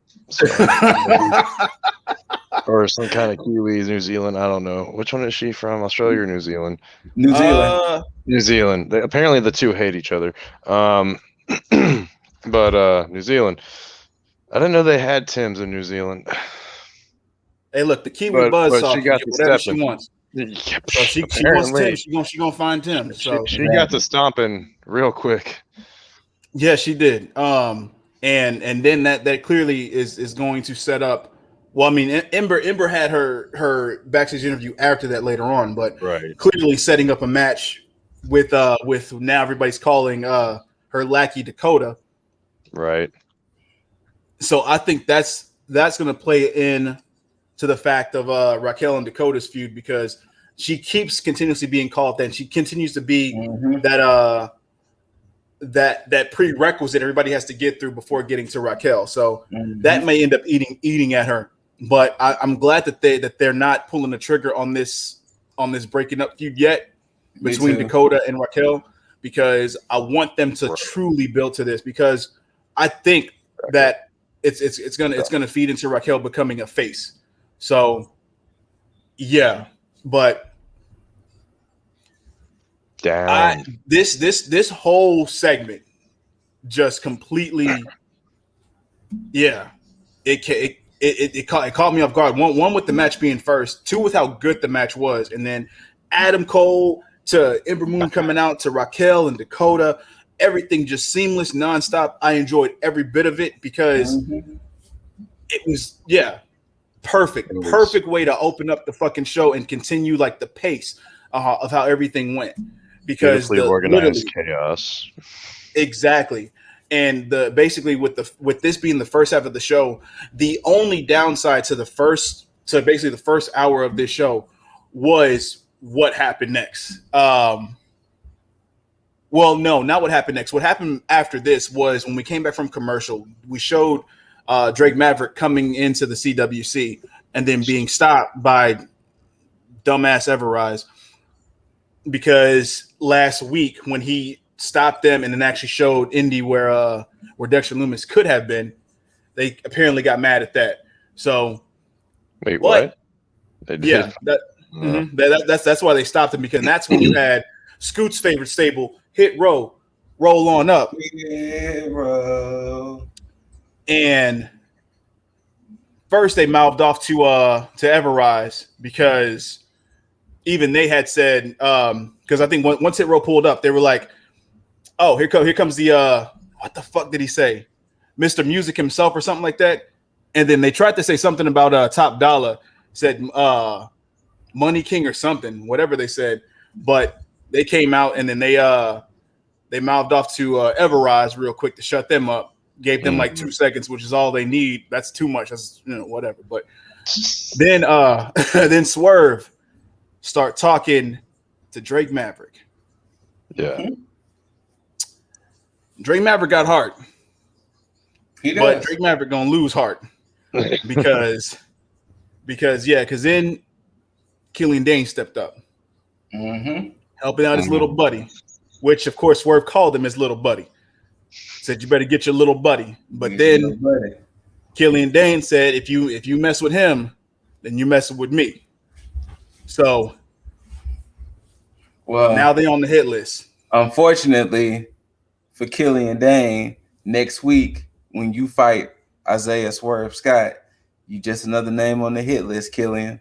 or some kind of Kiwis, New Zealand. I don't know. Which one is she from? Australia or New Zealand? New Zealand. New Zealand. Apparently the two hate each other. But New Zealand. I didn't know they had Tims in New Zealand. Hey, look, the Kiwi buzzsaw she got can get whatever she wants. Yep. So she wants Tim. She gonna find Tim. So she got to stomping real quick. Yeah, she did. And then that clearly is going to set up. Well, I mean, Ember had her backstage interview after that later on, but clearly setting up a match with now everybody's calling her lackey Dakota. Right. So I think that's going to play in to the fact of Raquel and Dakota's feud because she keeps continuously being called that, and she continues to be that prerequisite everybody has to get through before getting to Raquel. So that may end up eating at her. But I'm glad that they're not pulling the trigger on this breaking up feud yet between Dakota and Raquel, because I want them to truly build to this, because I think that it's gonna feed into Raquel becoming a face. So yeah, but this whole segment just completely it caught me off guard. One with the match being first, two with how good the match was, and then Adam Cole to Ember Moon coming out to Raquel and Dakota. Everything just seamless, nonstop. I enjoyed every bit of it because it was perfect way to open up the fucking show and continue like the pace of how everything went, because the organized chaos. Exactly. And basically with this being the first half of the show, the only downside to basically the first hour of this show was what happened next. Well, no, not what happened next. What happened after this was when we came back from commercial, we showed Drake Maverick coming into the CWC and then being stopped by dumbass Everrise, because last week when he stopped them and then actually showed Indy where Dexter Lumis could have been, they apparently got mad at that. So wait, what? They did. Yeah, that's why they stopped him, because that's when you had Scoot's favorite stable, Hit Row, roll on up, and first they mouthed off to Everrise, because even they had said, because I think once Hit Row pulled up, they were like, "Oh, here comes the what the fuck did he say, Mr. Music himself or something like that," and then they tried to say something about Top Dollar, said Money King or something, whatever they said, but they came out and then they mouthed off to Everrise real quick to shut them up. Gave them like 2 seconds, which is all they need. That's too much. That's whatever. But then then Swerve start talking to Drake Maverick. Yeah. Drake Maverick got heart. But Drake Maverick gonna lose heart because then Killian Dane stepped up, helping out his little buddy, which of course Swerve called him his little buddy. Said you better get your little buddy, but then Killian Dane said if you mess with him, then you messing with me. So, well, now they on the hit list. Unfortunately for Killian Dane, next week when you fight Isaiah Swerve Scott, you just another name on the hit list, Killian.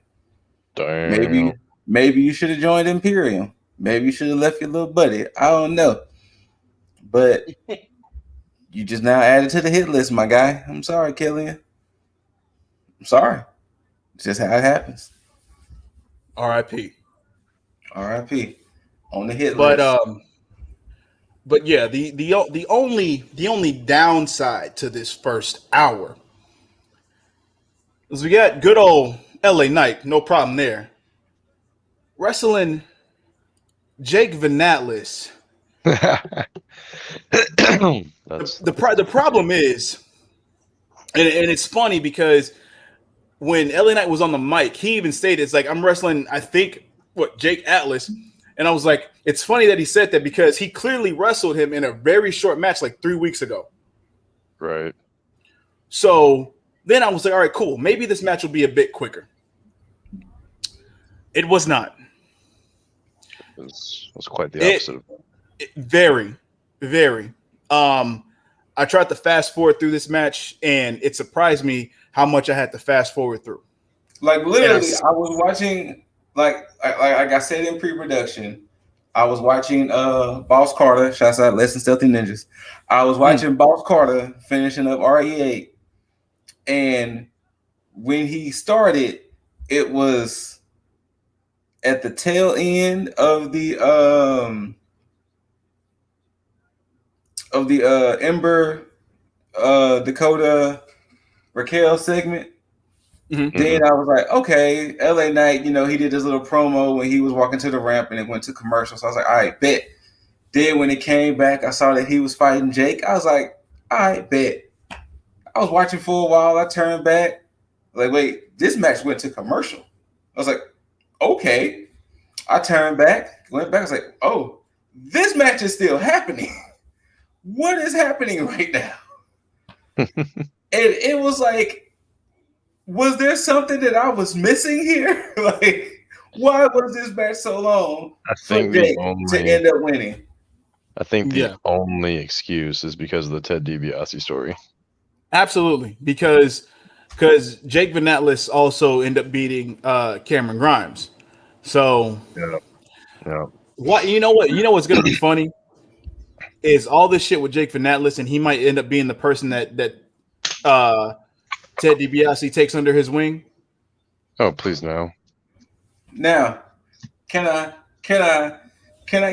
Damn. Maybe you should have joined Imperium. Maybe you should have left your little buddy. I don't know. But you just now added to the hit list, my guy. I'm sorry, Killian. I'm sorry. It's just how it happens. R.I.P. R.I.P. On the hit list. But yeah, the only downside to this first hour is we got good old LA Knight, no problem there, wrestling Jake Venatlis. The problem is, and it's funny because when LA Knight was on the mic, he even stated, it's like, I'm wrestling, I think, Jake Atlas. And I was like, it's funny that he said that because he clearly wrestled him in a very short match like 3 weeks ago. Right. So then I was like, all right, cool. Maybe this match will be a bit quicker. It was not. It was quite the opposite. Very, very. I tried to fast forward through this match, and it surprised me how much I had to fast forward through. Like literally, I was watching, like I said in pre-production, I was watching Boss Carter. Shouts out Less Than Stealthy Ninjas. I was watching Boss Carter finishing up RE8, and when he started, it was at the tail end of the Ember Dakota Raquel segment. Then I was like, okay, LA Knight, he did this little promo when he was walking to the ramp and it went to commercial. So I was like, all right, bet. Then when it came back, I saw that he was fighting Jake. I was like, all right, bet. I was watching for a while. I turned back. Like, wait, this match went to commercial. I was like, okay. I turned back, went back. I was like, oh, this match is still happening. What is happening right now? And it was like, was there something that I was missing here? Like, why was this match so long for Jake to end up winning? I think the only excuse is because of the Ted DiBiase story. Absolutely, because Jake Venatlis also ended up beating Cameron Grimes. So yeah. What you know what's gonna be funny is all this shit with Jake Venatlis, and he might end up being the person that Ted DiBiase takes under his wing. Oh, please no. Now, can I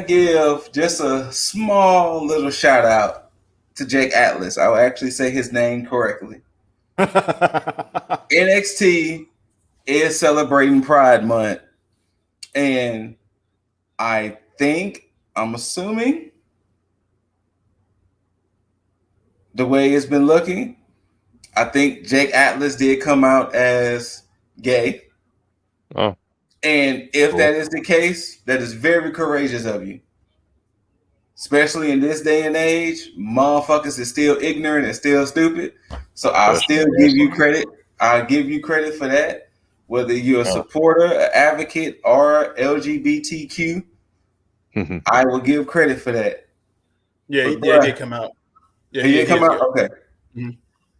give just a small little shout out to Jake Atlas? I will actually say his name correctly. NXT is celebrating Pride Month, and I'm assuming the way it's been looking, I think Jake Atlas did come out as gay. Oh. And if that is the case, that is very courageous of you. Especially in this day and age, motherfuckers is still ignorant and still stupid. So I'll still give you credit. I'll give you credit for that. whether you're a supporter, an advocate, or LGBTQ, I will give credit for that. Yeah, But, he did come out. Yeah, he did come out? good. Okay. Mm-hmm.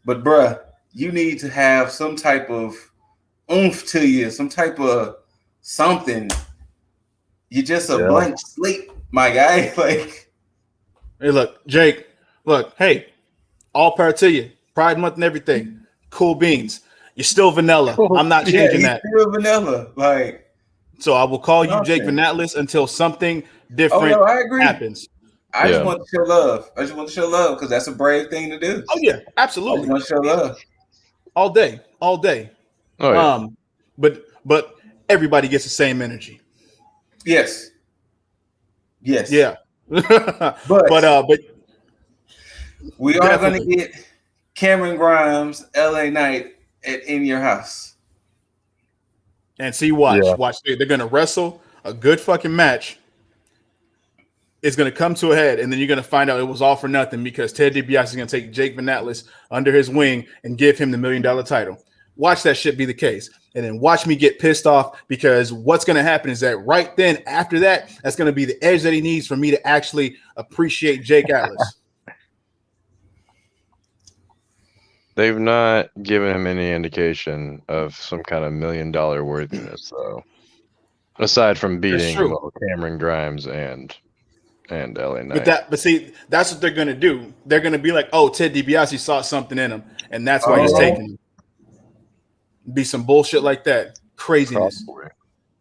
But, bruh, you need to have some type of oomph to you, some type of something. You're just a blank slate, my guy. Like, hey, look, Jake, hey, all power to you. Pride Month and everything. Cool beans. You're still vanilla. I'm not changing that. Still vanilla. Like, so I will call you Jake Vanatlis until something different I agree. happens. I just want to show love. I just want to show love because that's a brave thing to do. Oh yeah, absolutely. I just want to show love. All day. Oh, yeah. But everybody gets the same energy. Yes. Yeah. but we are going to get Cameron Grimes, LA Knight at In Your House. And see, watch. They're going to wrestle a good fucking match. It's going to come to a head, and then you're going to find out it was all for nothing because Ted DiBiase is going to take Jake Vanatlis under his wing and give him the $1 million title. Watch that shit be the case. And then watch me get pissed off because what's going to happen is that right then, after that, that's going to be the edge that he needs for me to actually appreciate Jake Atlas. They've not given him any indication of some kind of $1 million worthiness, though. Aside from beating Cameron Grimes and LA Knight. But see, that's what they're going to do. They're going to be like, oh, Ted DiBiase saw something in him, and that's why he's taking him. Be some bullshit like that. Craziness.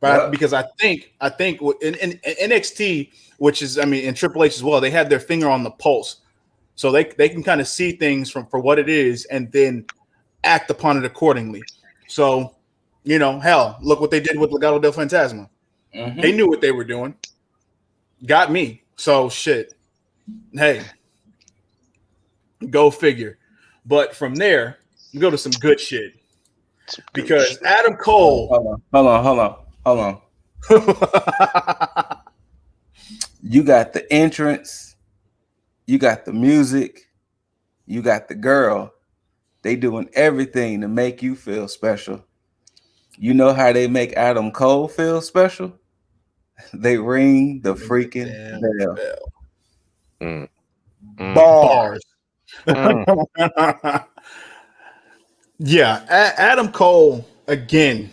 But because I think in NXT, which is, in Triple H as well, they have their finger on the pulse. So they can kind of see things for what it is and then act upon it accordingly. So, hell, look what they did with Legado del Fantasma. Mm-hmm. They knew what they were doing. Got me. So shit. Hey, go figure. But from there, we go to some good shit. Because Adam Cole. Hold on. You got the entrance, you got the music, you got the girl. They doing everything to make you feel special. You know how they make Adam Cole feel special? They ring the freaking bell. Bars. Yeah, Adam Cole again.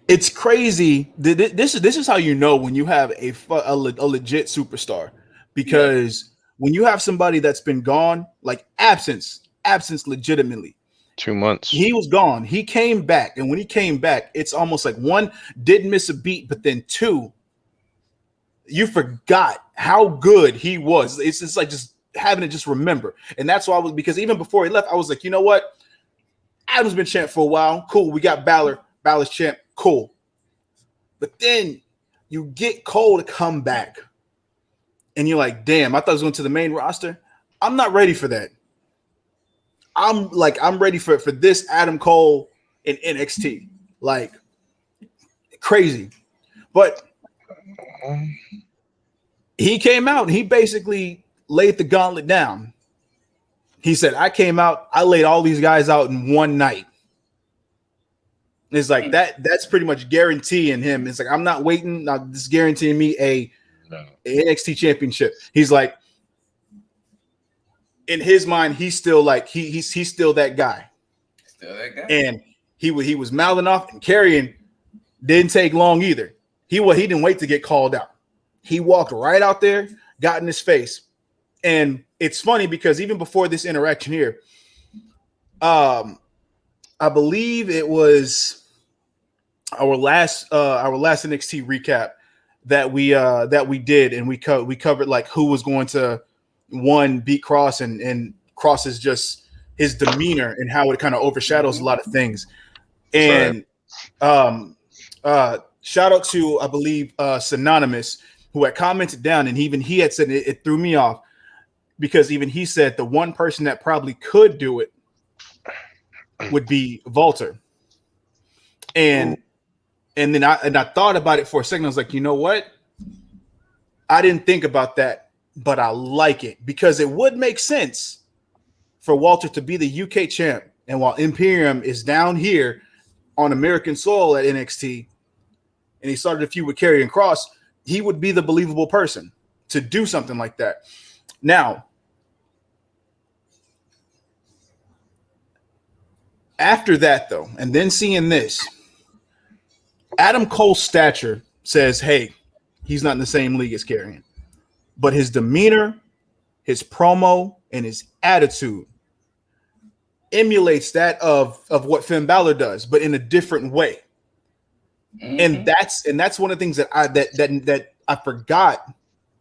It's crazy. This is how you know when you have a legit superstar, because when you have somebody that's been gone, like absence legitimately. 2 months. He was gone. He came back, and when he came back, it's almost like one, didn't miss a beat, but then two, you forgot how good he was. It's just like just having to just remember. And that's why because even before he left, I was like, you know what? Adam's been champ for a while. Cool. We got Balor's champ. Cool. But then you get Cole to come back. And you're like, damn, I thought I was going to the main roster. I'm not ready for that. I'm ready for this Adam Cole in NXT. Like, crazy. But he came out and he basically laid the gauntlet down. He said, I came out, I laid all these guys out in one night. It's like that's pretty much guaranteeing him. It's like, I'm not waiting. Now this is guaranteeing me a NXT championship. He's like, in his mind, he's still like he's still that guy. Still that guy. And he was mouthing off, and carrying didn't take long either. He didn't wait to get called out. He walked right out there, got in his face. And it's funny because even before this interaction here, I believe it was our last NXT recap that we did, and we covered like who was going to beat Cross, and Cross's just his demeanor and how it kind of overshadows a lot of things. And shout out to, I believe, Synonymous, who had commented down, and even he had said it threw me off, because even he said the one person that probably could do it would be Walter. And then I thought about it for a second. I was like, you know what? I didn't think about that, but I like it, because it would make sense for Walter to be the UK champ, and while Imperium is down here, on American soil at NXT and he started a feud with Karrion Kross, he would be the believable person to do something like that. Now, after that, though, and then seeing this, Adam Cole's stature says, hey, he's not in the same league as Karrion. But his demeanor, his promo, and his attitude emulates that of what Finn Balor does, but in a different way. And that's one of the things that I forgot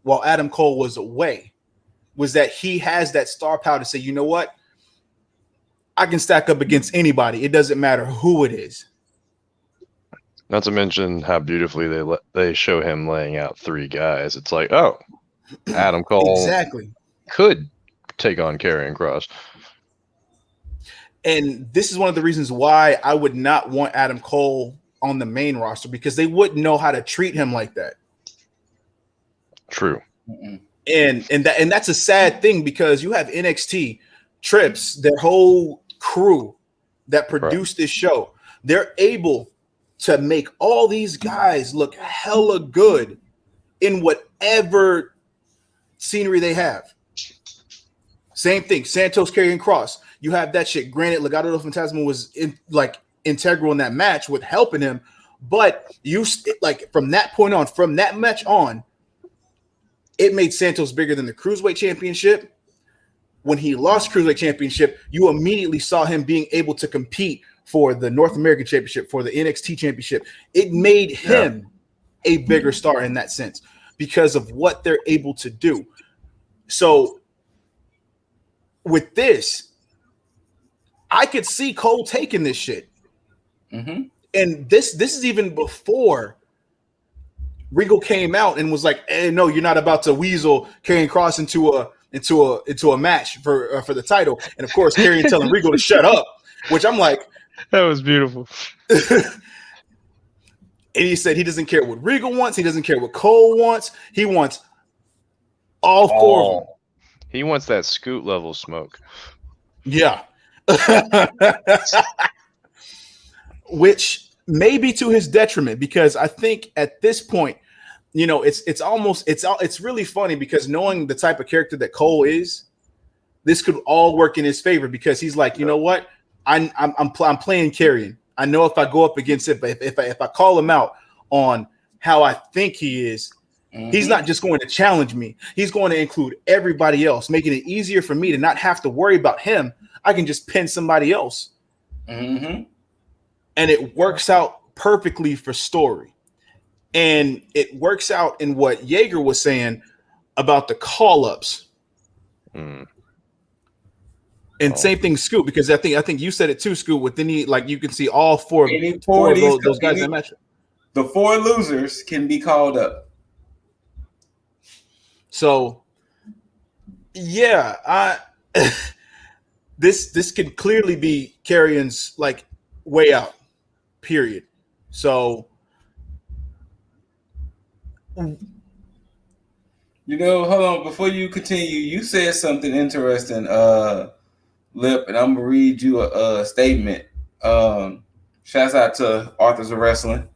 while Adam Cole was away, was that he has that star power to say, you know what? I can stack up against anybody. It doesn't matter who it is. Not to mention how beautifully they show him laying out 3 guys. It's like, oh, Adam Cole exactly could take on Karrion Kross. And this is one of the reasons why I would not want Adam Cole on the main roster, because they wouldn't know how to treat him like that. True. And that's a sad thing, because you have NXT, Trips, their whole crew that produced this show. They're able to make all these guys look hella good in whatever scenery they have. Same thing, Santos, Karrion Kross. You have that shit. Granted, Legado del Fantasma was integral in that match with helping him, but from that point on, from that match on, it made Santos bigger than the Cruiserweight Championship. When he lost Cruiserweight Championship, you immediately saw him being able to compete for the North American Championship, for the NXT Championship. It made him a bigger star in that sense because of what they're able to do. So with this, I could see Cole taking this shit. And this is even before Regal came out and was like, hey, no, you're not about to weasel Karrion Kross into a match for the title. And of course, Karrion telling Regal to shut up, which I'm like, that was beautiful. And he said he doesn't care what Regal wants. He doesn't care what Cole wants. He wants all 4 of them. He wants that Scoot level smoke. Yeah. Which may be to his detriment, because I think at this point, you know, it's really funny, because knowing the type of character that Cole is, this could all work in his favor, because he's like, you know what, I'm playing Karrion. I know if I go up against it, but if I call him out on how I think he is, he's not just going to challenge me. He's going to include everybody else, making it easier for me to not have to worry about him. I can just pin somebody else. And it works out perfectly for story. And it works out in what Jaeger was saying about the call-ups. And same thing, Scoot, because I think you said it too, Scoot. With any, like, you can see all four of those guys in that match. The 4 losers can be called up. So, yeah, this could clearly be Karrion's like way out. Period. So, you know, hold on, before you continue, you said something interesting, Lip, and I'm gonna read you a statement. Shouts out to Authors of Wrestling.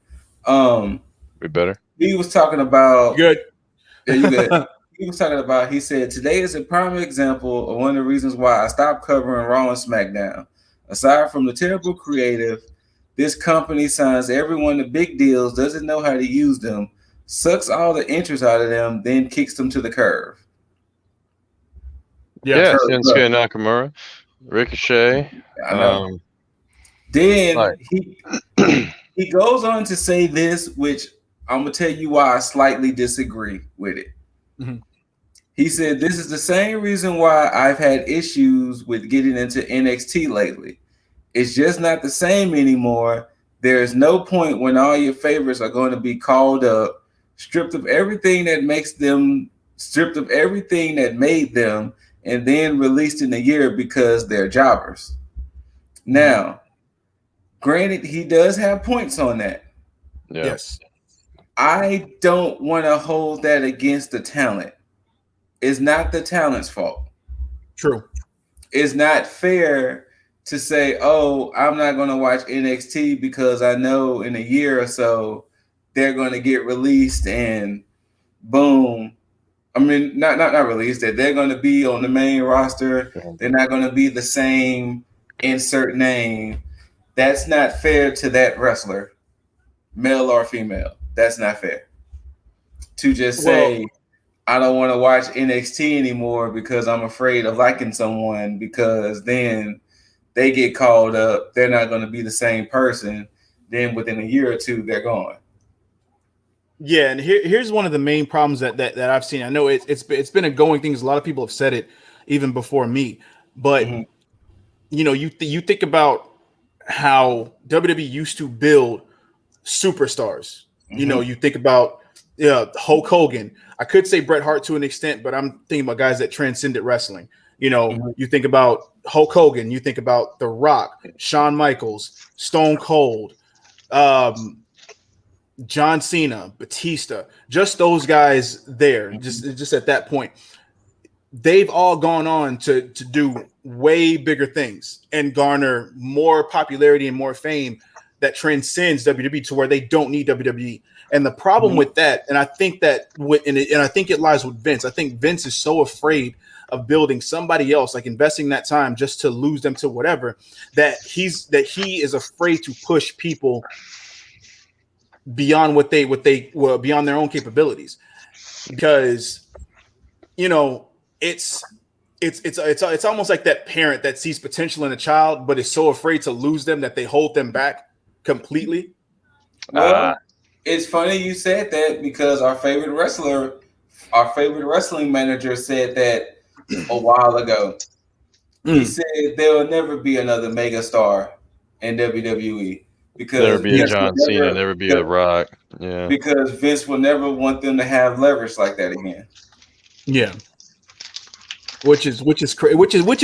We better. He was talking about good. Yeah, you good. He said, today is a prime example of one of the reasons why I stopped covering Raw and SmackDown. Aside from the terrible creative, this company signs everyone to big deals, doesn't know how to use them, sucks all the interest out of them, then kicks them to the curve. Yeah, Shinsuke Nakamura, Ricochet. I know. Then he goes on to say this, which I'm going to tell you why I slightly disagree with it. He said, this is the same reason why I've had issues with getting into NXT lately. It's just not the same anymore. There's no point when all your favorites are going to be called up, stripped of everything that made them, and then released in a year because they're jobbers. Now, granted, he does have points on that. Yeah. Yes. I don't want to hold that against the talent. It's not the talent's fault. True. It's not fair to say, oh, I'm not going to watch NXT because I know in a year or so they're going to get released and boom. I mean, not released, that they're going to be on the main roster. They're not going to be the same insert name. That's not fair to that wrestler, male or female. That's not fair. To just say, I don't want to watch NXT anymore because I'm afraid of liking someone, because then they get called up. They're not going to be the same person. Then within a year or two, they're gone. Yeah, and here's one of the main problems that I've seen. I know it's been a going thing. A lot of people have said it even before me, but you know, you think about how WWE used to build superstars. You know, you think about Hulk Hogan. I could say Bret Hart to an extent, but I'm thinking about guys that transcended wrestling. You know, you think about Hulk Hogan. You think about The Rock, Shawn Michaels, Stone Cold. John Cena, Batista, just those guys there, just at that point, they've all gone on to do way bigger things and garner more popularity and more fame that transcends WWE to where they don't need WWE. And the problem with that, and I think that and I think it lies with Vince. I think Vince is so afraid of building somebody else, like investing that time just to lose them to whatever, that he is afraid to push people beyond beyond their own capabilities, because you know it's almost like that parent that sees potential in a child but is so afraid to lose them that they hold them back completely. Well, it's funny you said that, because our favorite wrestling manager said that a while ago. He said there will never be another mega star in WWE. Because never be a John Cena, never be a Rock. Yeah. Because Vince will never want them to have leverage like that again. Yeah. Which is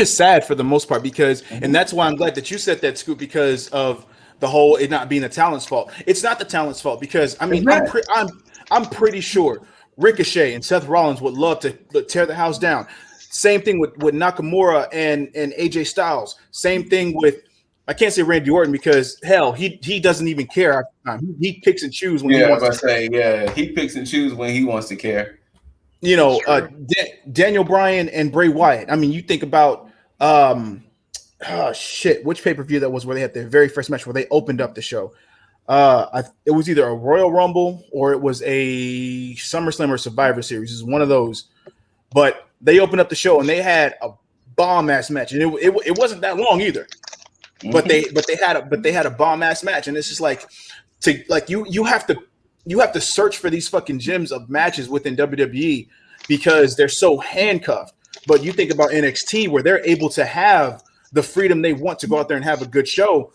sad for the most part, because and that's why I'm glad that you said that, Scoop, because of the whole it not being the talent's fault. It's not the talent's fault, because I mean I'm pretty sure Ricochet and Seth Rollins would love to tear the house down. Same thing with Nakamura and AJ Styles. Same thing with, I can't say Randy Orton, because hell, he doesn't even care. He picks and chooses when he wants to. He picks and chooses when he wants to care. You know, Daniel Bryan and Bray Wyatt. I mean, you think about which pay-per-view that was where they had their very first match where they opened up the show. It was either a Royal Rumble or it was a SummerSlam or Survivor Series. It was one of those. But they opened up the show and they had a bomb ass match, and it wasn't that long either. But they had a bomb ass match, and it's just like you have to search for these fucking gems of matches within WWE because they're so handcuffed. But you think about NXT, where they're able to have the freedom they want to go out there and have a good show.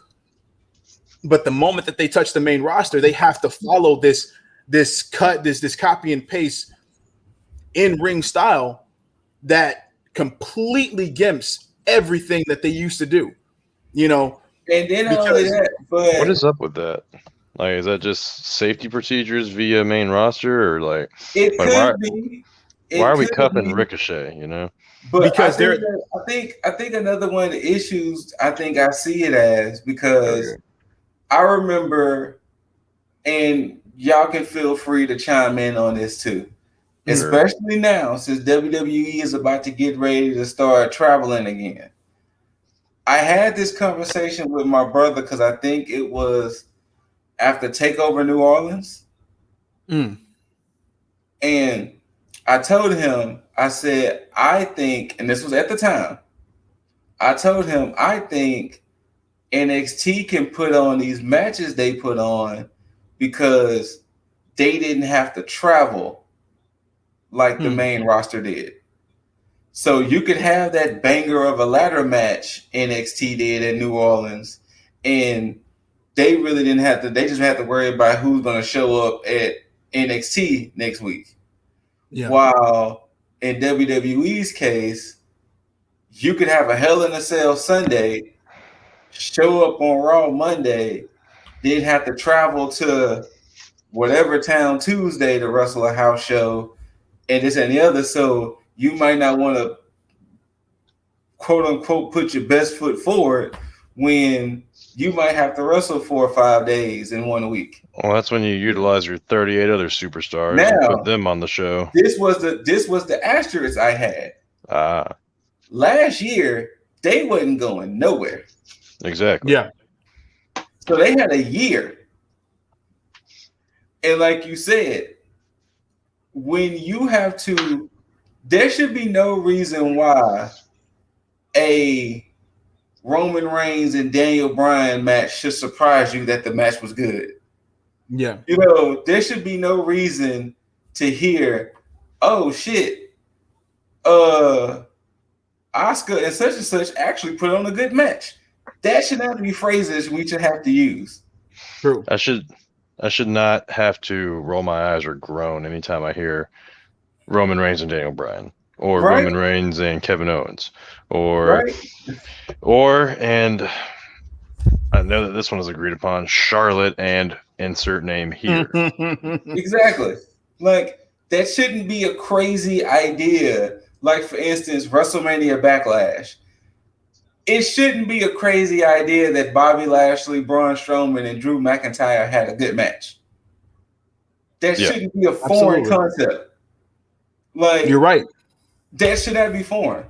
But the moment that they touch the main roster, they have to follow this copy and paste in-ring style that completely gimps everything that they used to do. You know, and then what is up with that? Like, is that just safety procedures via main roster, or like it could be? Why are we cupping Ricochet? You know, but because I think another one of the issues I see it as, because I remember, and y'all can feel free to chime in on this too, especially now since WWE is about to get ready to start traveling again. I had this conversation with my brother, because I think it was after TakeOver New Orleans. And I told him, I said, I think, and this was at the time, I told him, I think NXT can put on these matches they put on because they didn't have to travel like the main roster did. So you could have that banger of a ladder match NXT did in New Orleans, and they really didn't have to. They just had to worry about who's going to show up at NXT next week. Yeah. While in WWE's case, you could have a Hell in a Cell Sunday, show up on Raw Monday, then have to travel to whatever town Tuesday to wrestle a house show, and this and the other. So you might not want to, quote unquote, put your best foot forward when you might have to wrestle 4 or 5 days in 1 week. Well, that's when you utilize your 38 other superstars and put them on the show. This was the asterisk I had. Last year, they wasn't going nowhere. Exactly. Yeah. So they had a year. And like you said, when you have to, there should be no reason why a Roman Reigns and Daniel Bryan match should surprise you that the match was good. Yeah. You know, there should be no reason to hear, oh shit, Asuka and such actually put on a good match. That should not be phrases we should have to use. True. I should not have to roll my eyes or groan anytime I hear Roman Reigns and Daniel Bryan, or Roman Reigns and Kevin Owens, or and I know that this one is agreed upon, Charlotte and insert name here. Exactly. Like, that shouldn't be a crazy idea. Like, for instance, WrestleMania Backlash. It shouldn't be a crazy idea that Bobby Lashley, Braun Strowman, and Drew McIntyre had a good match. That shouldn't be a foreign concept. Like, you're right. That should not be foreign.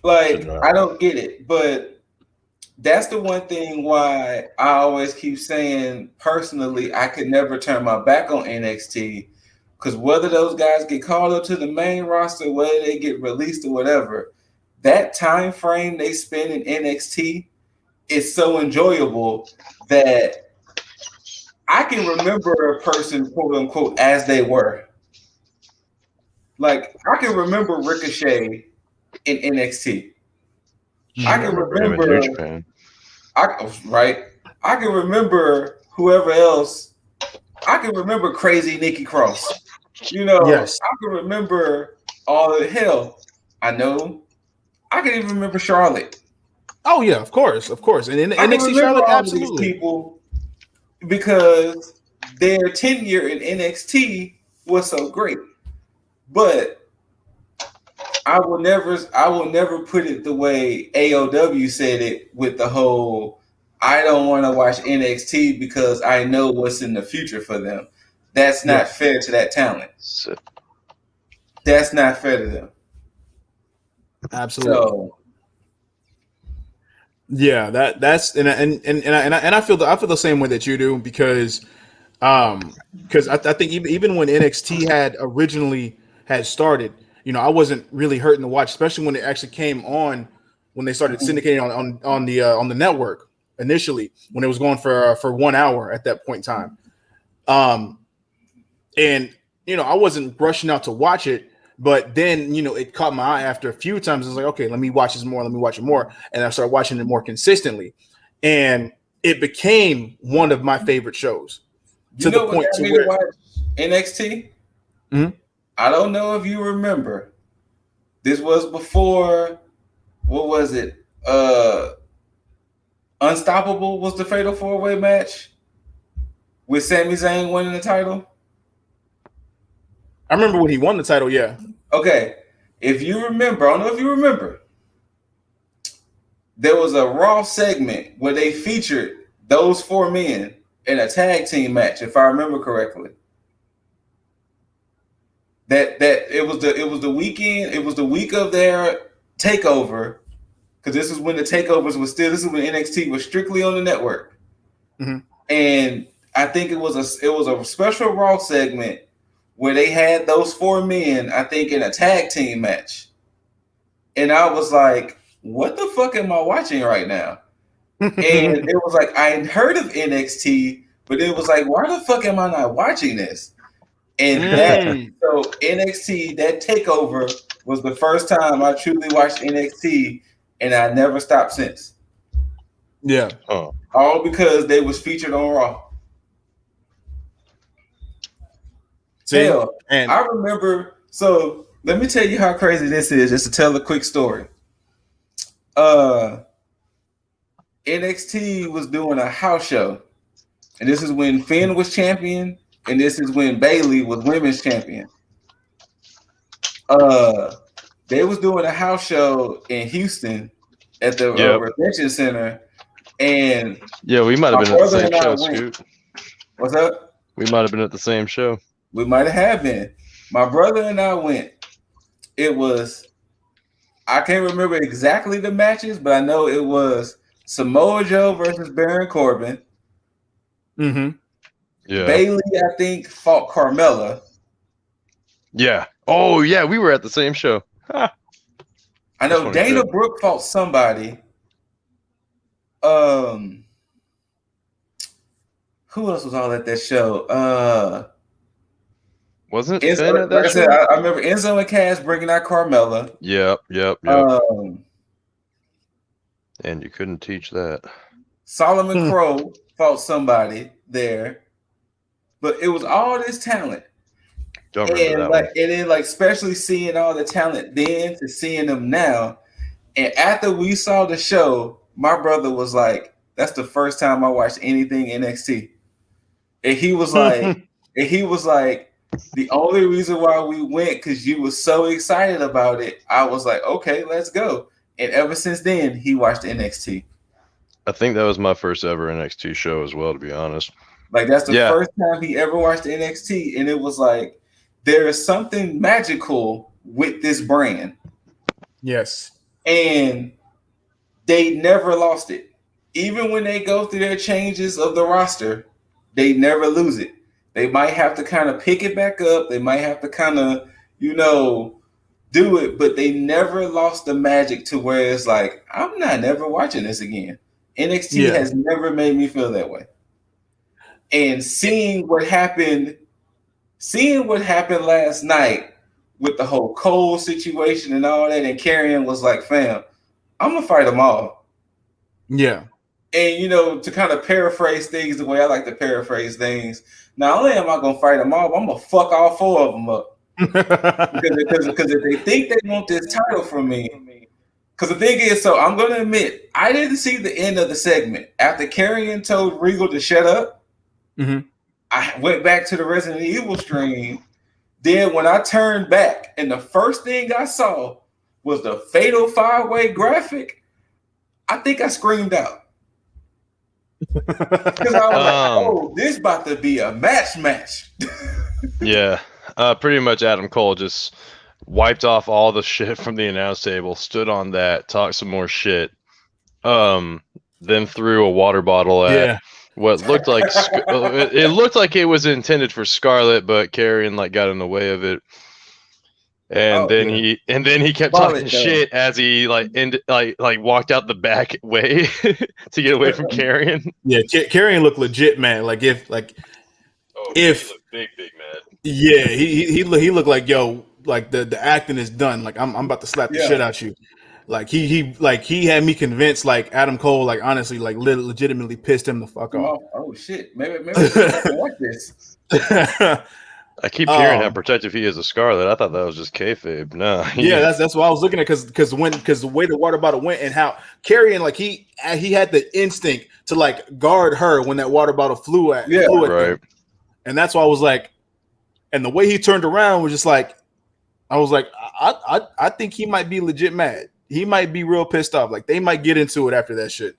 Like, I don't get it, but that's the one thing why I always keep saying, personally, I could never turn my back on NXT, because whether those guys get called up to the main roster, whether they get released or whatever, that time frame they spend in NXT is so enjoyable that I can remember a person, quote unquote, as they were. Like, I can remember Ricochet in NXT. I can remember, I can remember whoever else. I can remember Crazy Nikki Cross. You know, yes. I can remember all the hell. I know. I can even remember Charlotte. Oh yeah, of course. And in NXT Charlotte, absolutely. These people, because their tenure in NXT was so great. But I will never put it the way AOW said it, with the whole, I don't want to watch NXT because I know what's in the future for them. That's not fair to that talent. That's not fair to them. Absolutely. So, yeah, that's and I feel the same way that you do, because I think even when NXT had originally started, you know, I wasn't really hurting to watch, especially when it actually came on, when they started syndicating on the network initially, when it was going for 1 hour at that point in time. And you know, I wasn't rushing out to watch it, but then, you know, it caught my eye after a few times. I was like, okay, let me watch it more, and I started watching it more consistently, and it became one of my favorite shows. To the point to where watch NXT. Mm-hmm. I don't know if you remember. This was before. What was it? Unstoppable was the Fatal 4-Way match with Sami Zayn winning the title. I remember when he won the title. Yeah. Okay. If you remember, I don't know if you remember, there was a Raw segment where they featured those 4 men in a tag team match, if I remember correctly. That it was the weekend. It was the week of their takeover, because this is when the takeovers was still. This is when NXT was strictly on the network, and I think it was a special Raw segment where they had those 4 men, I think, in a tag team match, and I was like, "What the fuck am I watching right now?" And it was like, I had heard of NXT, but it was like, why the fuck am I not watching this? And so NXT, that takeover was the first time I truly watched NXT, and I never stopped since. Yeah. All because they was featured on Raw. Hell, I remember. So let me tell you how crazy this is, just to tell a quick story. NXT was doing a house show, and this is when Finn was champion, and this is when Bayley was women's champion. They was doing a house show in Houston, at the Retention Center, and we might have been at the same show, Scoot. What's up? We might have been at the same show. We might have been. My brother and I went. It was, I can't remember exactly the matches, but I know it was Samoa Joe versus Baron Corbin. Mm-hmm. Yeah. Bailey, I think, fought Carmella. Yeah. Oh, yeah, we were at the same show. Ha. I know Dana Brooke fought somebody. Who else was all at that show? Wasn't it Enzo, Finn at that show? I said, I remember Enzo and Cass bringing out Carmella. Yep. And you couldn't teach that. Solomon Crow fought somebody there, but it was all this talent. Don't remember that one. And then especially seeing all the talent then to seeing them now. And after we saw the show, my brother was like, "That's the first time I watched anything NXT." And he was like, the only reason why we went because you were so excited about it. I was like, okay, let's go. And ever since then, he watched NXT. I think that was my first ever NXT show as well, to be honest. Like, that's the first time he ever watched NXT. And it was like, there is something magical with this brand. Yes. And they never lost it. Even when they go through their changes of the roster, they never lose it. They might have to kind of pick it back up. They might have to kind of, do it, but they never lost the magic to where it's like, I'm not never watching this again. NXT has never made me feel that way. And seeing what happened last night with the whole Cole situation and all that, and Karrion was like, fam, I'm going to fight them all. Yeah. And, to kind of paraphrase things the way I like to paraphrase things, not only am I going to fight them all, but I'm going to fuck all four of them up. because if they think they want this title from me, because the thing is, so I'm going to admit, I didn't see the end of the segment. After Karrion told Regal to shut up, I went back to the Resident Evil stream. Then when I turned back, and the first thing I saw was the Fatal 5-Way graphic, I think I screamed out. Because I was like, oh, this about to be a match. Yeah. Pretty much Adam Cole just wiped off all the shit from the announce table, stood on that, talked some more shit, then threw a water bottle at what looked like it looked like it was intended for Scarlett, but Karrion got in the way of it. And then he kept talking shit as he walked out the back way to get away from Karrion. Yeah, Karrion looked legit, man. If big mad. Yeah, he looked like, yo, the acting is done. I'm about to slap the shit out you. He had me convinced. Adam Cole, honestly, legitimately pissed him the fuck off. Oh shit, maybe I can watch this. I keep hearing how protective he is of Scarlett. I thought that was just kayfabe. No, that's what I was looking at because the way the water bottle went and how Karrion he had the instinct to guard her when that water bottle flew at him. And that's why I was like, and the way he turned around was just I was like, I think he might be legit mad. He might be real pissed off. They might get into it after that shit.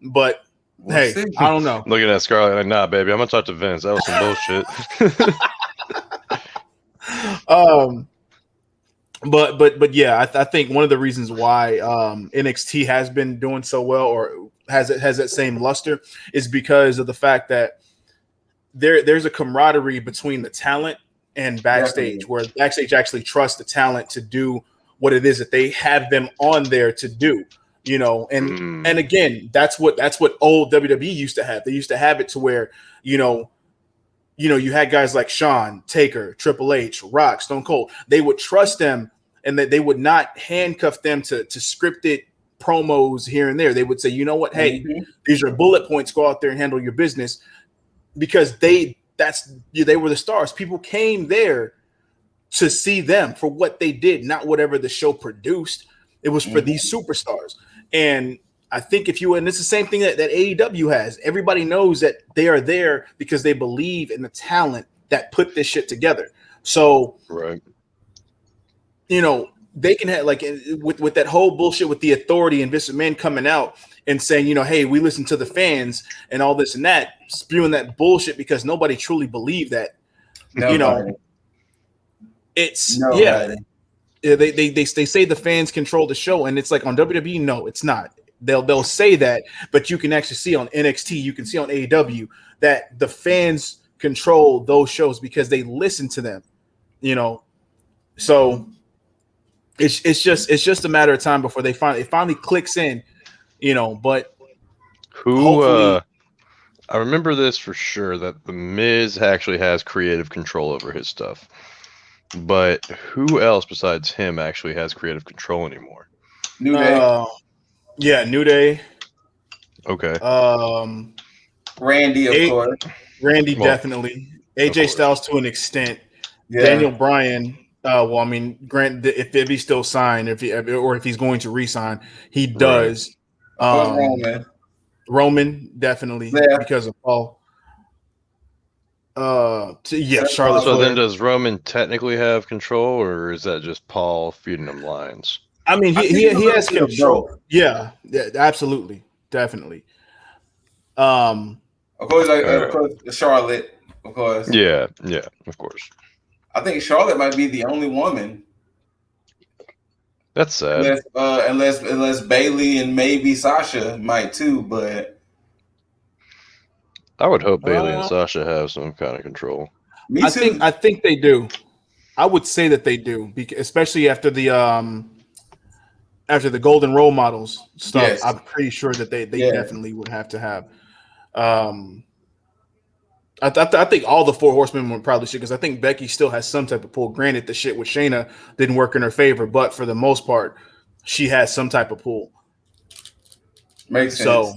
But I don't know. Looking at Scarlett, nah, baby, I'm gonna talk to Vince. That was some bullshit. But yeah, I think one of the reasons why NXT has been doing so well or has that same luster is because of the fact that there's a camaraderie between the talent and backstage, where backstage actually trusts the talent to do what it is that they have them on there to do, and again, that's what old WWE used to have. They used to have it to where, you had guys like Shawn, Taker, Triple H, Rock, Stone Cold. They would trust them, and that they would not handcuff them to scripted promos here and there. They would say, you know what, hey, these are bullet points. Go out there and handle your business, because they were the stars. People came there to see them for what they did, not whatever the show produced. It was for these superstars. And I think and it's the same thing that AEW has. Everybody knows that they are there because they believe in the talent that put this shit together. So, they can have like with that whole bullshit with the authority and Vince McMahon coming out and saying, hey, we listen to the fans and all this and that, spewing that bullshit because nobody truly believed that. Nobody. It's Nobody. They say the fans control the show, and it's like on WWE, no, it's not. They'll say that, but you can actually see on NXT, you can see on AEW that the fans control those shows because they listen to them. So it's just a matter of time before it finally clicks in. But hopefully, I remember this for sure that the Miz actually has creative control over his stuff. But who else besides him actually has creative control anymore? New Day. Yeah, New Day. Okay. Randy, of course. Randy, definitely. AJ Styles to an extent. Yeah. Daniel Bryan. Grant, if he's still signed, if he's going to re-sign, he does. Right. Roman, definitely, because of Paul. Charlotte. So then, does Roman technically have control, or is that just Paul feeding him lines? I mean, he has control. Yeah, absolutely, definitely. Of course, of course, Charlotte, of course. Yeah, of course. I think Charlotte might be the only woman. That's sad. Unless Bayley and maybe Sasha might too, but I would hope Bayley and Sasha have some kind of control. Me too. I think they do. I would say that they do, especially after the Golden Role Models stuff. Yes. I'm pretty sure that they definitely would have to have. I think all the four horsemen would probably should, because I think Becky still has some type of pull. Granted, the shit with Shayna didn't work in her favor, but for the most part, she has some type of pull. Makes sense. So,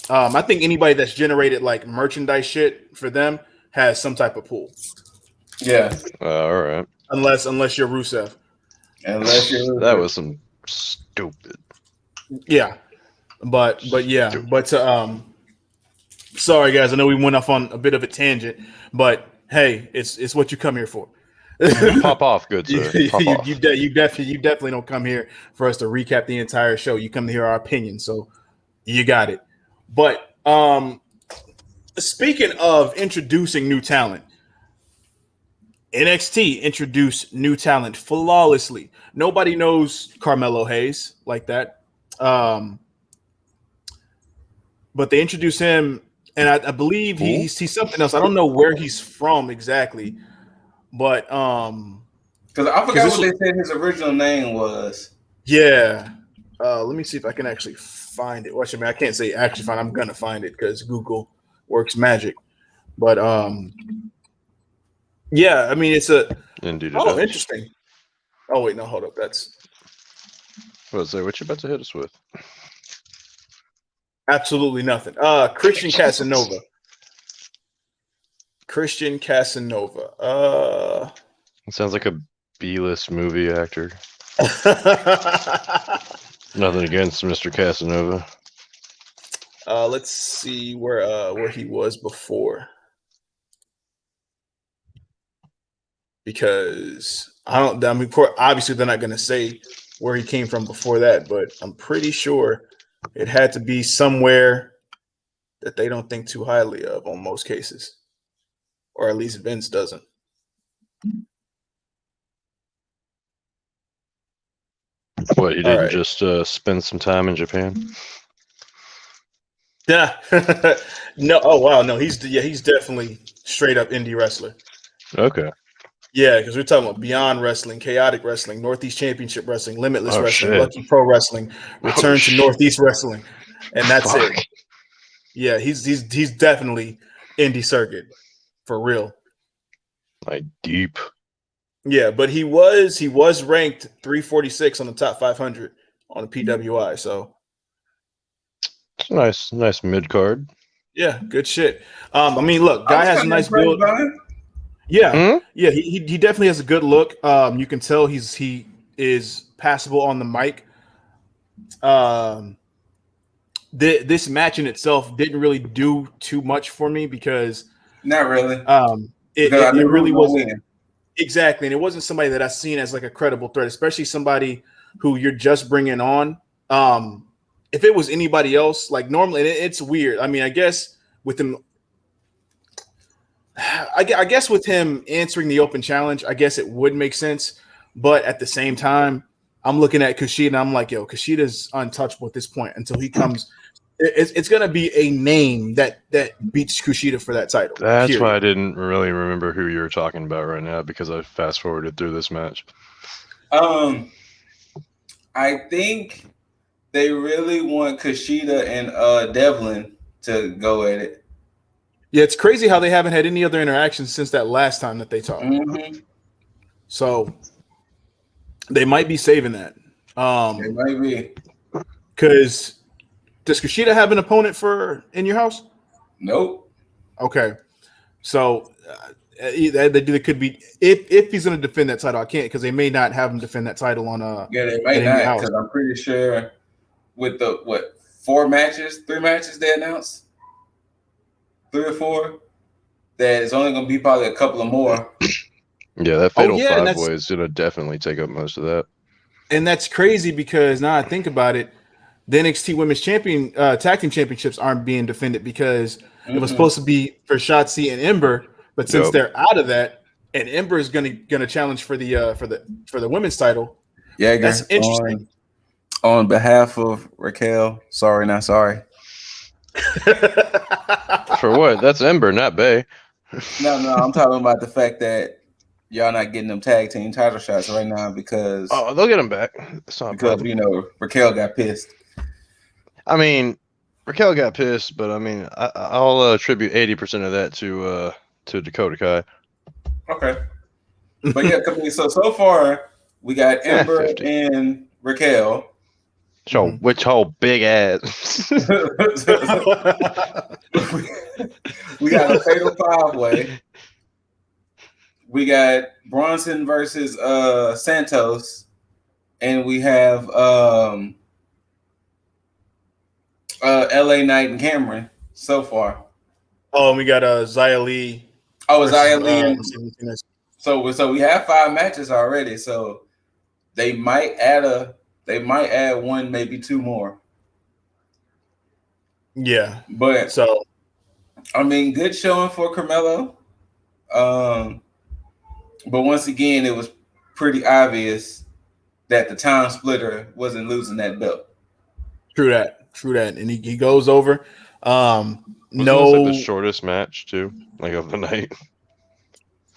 I think anybody that's generated like merchandise shit for them has some type of pull. Yeah. All right. Unless you're Rusev. That was some stupid. Yeah. But yeah. Stupid. But sorry guys, I know we went off on a bit of a tangent, but hey, it's what you come here for. Pop off, good sir. You definitely don't come here for us to recap the entire show. You come to hear our opinion, so you got it. But speaking of introducing new talent, NXT introduced new talent flawlessly. Nobody knows Carmelo Hayes like that, but they introduced him. And I believe he's something else. I don't know where he's from exactly, but because I forgot what they said his original name was. Yeah, let me see if I can actually find it. Watch it, man. I can't say actually find. I'm gonna find it because Google works magic. But yeah, I mean it's interesting. Oh wait, no, hold up. That's what you about to hit us with? Absolutely nothing. Christian Casanova. It sounds like a B-list movie actor. Nothing against Mr. Casanova. Let's see where he was before. Because obviously they're not going to say where he came from before that, but I'm pretty sure it had to be somewhere that they don't think too highly of on most cases, or at least Vince doesn't. What, he didn't just spend some time in Japan? Yeah. No. Oh wow. No. He's definitely straight up indie wrestler. Okay. Yeah, because we're talking about Beyond Wrestling, Chaotic Wrestling, Northeast Championship Wrestling, Limitless Wrestling, shit. Lucky Pro Wrestling, Return to Northeast Wrestling, and that's it. Yeah, he's definitely indie circuit for real. Like deep. Yeah, but he was ranked 346 on the top 500 on the PWI. So it's nice mid card. Yeah, good shit. I mean, look, guy has a nice build. Yeah, yeah, he definitely has a good look. You can tell he is passable on the mic. This match in itself didn't really do too much for me because not really. It really wasn't. Exactly, and it wasn't somebody that I seen as like a credible threat, especially somebody who you're just bringing on. If it was anybody else, like normally, and it's weird. I mean, I guess with him, I guess with him answering the open challenge, I guess it would make sense. But at the same time, I'm looking at Kushida and I'm like, yo, Kushida's untouchable at this point until he comes. It's going to be a name that beats Kushida for that title. That's period. why I didn't really remember who you were talking about right now because I fast forwarded through this match. I think they really want Kushida and Devlin to go at it. Yeah, it's crazy how they haven't had any other interactions since that last time that they talked. Mm-hmm. So they might be saving that. It might be. Because does Kushida have an opponent for In Your House? Nope. Okay. So they could be if he's going to defend that title. I can't because they may not have him defend that title on Yeah, they might not because I'm pretty sure with the 3 matches they announced, 3 or 4, that it's only going to be probably a couple of more. Yeah, that Fatal 5-Way is going to definitely take up most of that. And that's crazy because now I think about it, the NXT Women's Champion Tag Team Championships aren't being defended because it was supposed to be for Shotzi and Ember, but since they're out of that, and Ember is gonna challenge for the women's title. Yeah, that's interesting. On behalf of Raquel, sorry, not sorry. For what? That's Ember, not Bay. No, I'm talking about the fact that y'all not getting them tag team title shots right now because they'll get them back. That's not because Raquel got pissed. I mean, Raquel got pissed, but I mean, I'll attribute 80% of that to Dakota Kai. Okay, but yeah, so far we got Ember and Raquel. So which whole big ass? We got a Fatal 5-Way. We got Bronson versus Santos, and we have LA Knight and Cameron so far. Oh, and we got Xia Li. Oh, Xia Li. So we have 5 matches already. So they might add one, maybe 2 more. Yeah, but so I mean, good showing for Carmelo. But once again, it was pretty obvious that the Time Splitter wasn't losing that belt. True that. And he goes over. Wasn't this like the shortest match too, like of the night?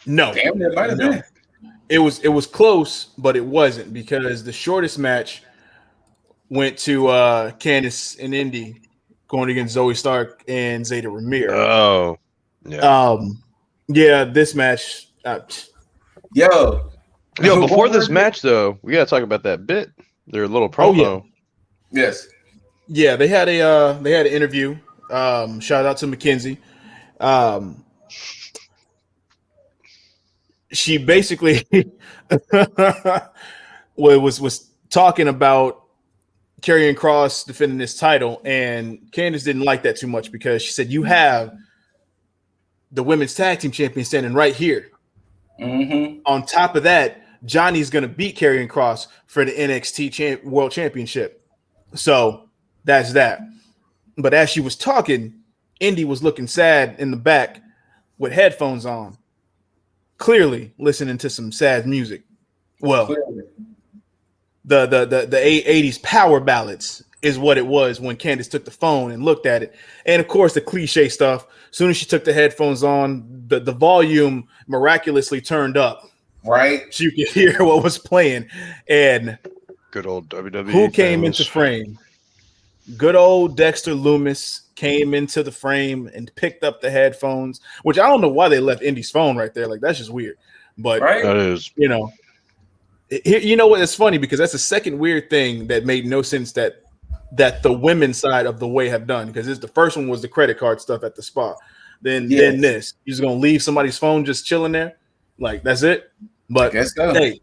No, damn, it might have been. It was close, but it wasn't because the shortest match went to Candice and Indy going against Zoe Stark and Zeta Ramir. Oh, yeah. Yeah, this match. Yo, before this match though, we gotta talk about that bit. Their little promo. Oh, yeah. Yes. Yeah, they had an interview. Shout out to Mackenzie. She basically was talking about Karrion Kross defending this title, and Candice didn't like that too much because she said, "You have the women's tag team champion standing right here. Mm-hmm. On top of that, Johnny's going to beat Karrion Kross for the NXT World Championship." So that's that. But as she was talking, Indy was looking sad in the back with headphones on, clearly listening to some sad music. Well, clearly. the 80s power ballads is what it was when Candice took the phone and looked at it. And of course, the cliche stuff. As soon as she took the headphones on, the volume miraculously turned up. Right. So you could hear what was playing. And good old WWE. Who came into frame? Good old Dexter Lumis came into the frame and picked up the headphones, which I don't know why they left Indy's phone right there. Like, that's just weird. But that is, you know what? It's funny because that's the second weird thing that made no sense that the women's side of the way have done, because the first one was the credit card stuff at the spa. Then this, you're just gonna leave somebody's phone just chilling there, like that's it. But I guess so. Hey,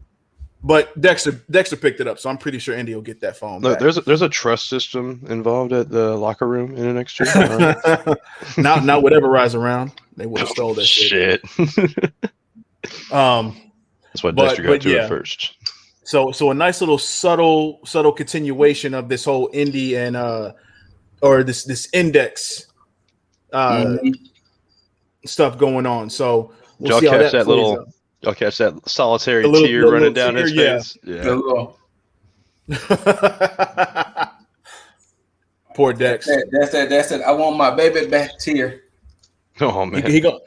but Dexter picked it up, so I'm pretty sure Indy will get that phone. Look, back. there's a trust system involved at the locker room in NXT. Not whatever rides around, they would have stole that shit. That's what Dexter got to yeah. at first. So a nice little subtle continuation of this whole indie and or this index stuff going on. So we'll Y'all see how catch that that plays little out. y'all catch that solitary The little- tear the running little down his tear, face. Yeah. The little, Poor Dex. that's it. I want my baby back tier. Oh man. He gonna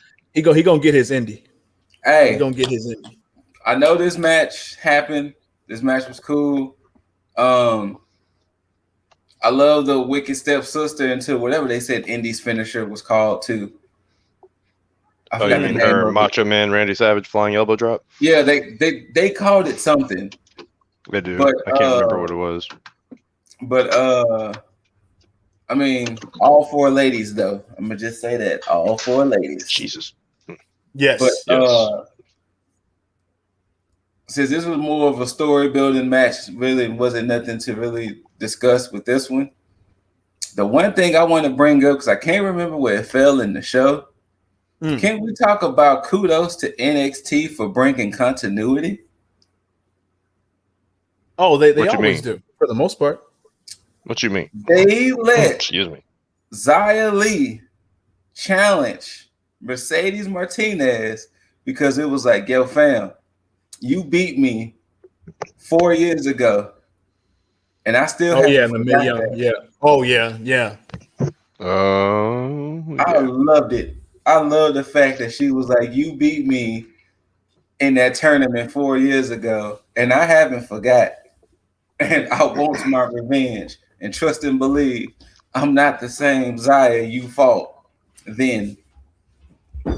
get his indie. Hey, He gonna get his indie. I know this match happened. This match was cool. I love the Wicked Stepsister until whatever they said Indy's finisher was called too. I Oh, you forgot the mean name her of it. Macho Man Randy Savage flying elbow drop? Yeah, they called it something. They do. But, I can't remember what it was. But I mean, all four ladies though. I'm gonna just say that all four ladies. Jesus. Yes. But Yes. Since this was more of a story building match, really wasn't nothing to really discuss with this one. The one thing I want to bring up, because I can't remember where it fell in the show. Can we talk about kudos to NXT for bringing continuity? Oh, they What you always mean? do for the most part. What you mean? They let Excuse me. Xia Li challenge Mercedes Martinez because it was like, yo, fam, you beat me 4 years ago, and I still haven't forgot that. Yeah. Oh yeah. I loved it. I love the fact that she was like, you beat me in that tournament 4 years ago, and I haven't forgot. And I want my revenge. And trust and believe, I'm not the same Xia you fought then. I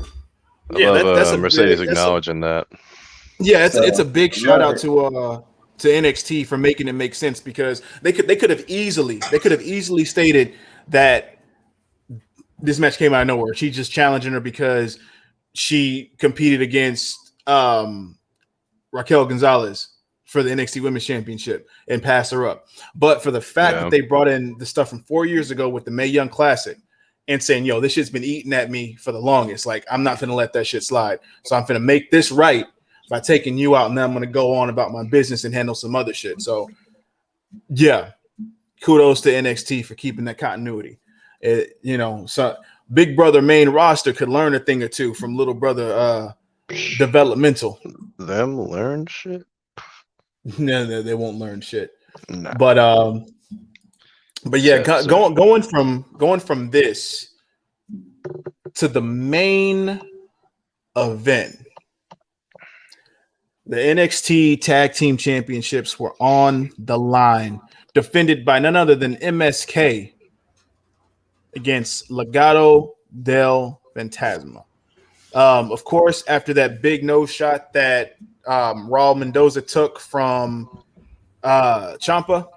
love Mercedes acknowledging that. Yeah, it's a big shout out to NXT for making it make sense, because they could have easily stated that this match came out of nowhere. She's just challenging her because she competed against Raquel Gonzalez for the NXT Women's Championship and passed her up. But for the fact that they brought in the stuff from 4 years ago with the Mae Young Classic and saying, yo, this shit's been eating at me for the longest. Like, I'm not going to let that shit slide. So I'm going to make this right by taking you out, and then I'm going to go on about my business and handle some other shit. So, yeah, kudos to NXT for keeping that continuity. So Big Brother main roster could learn a thing or two from Little Brother developmental. Them learn shit? No, they won't learn shit. Nah. But yeah, going from this to the main event. The NXT Tag Team Championships were on the line, defended by none other than MSK against Legado del Fantasma. Of course, after that big nose shot that Raul Mendoza took from Ciampa,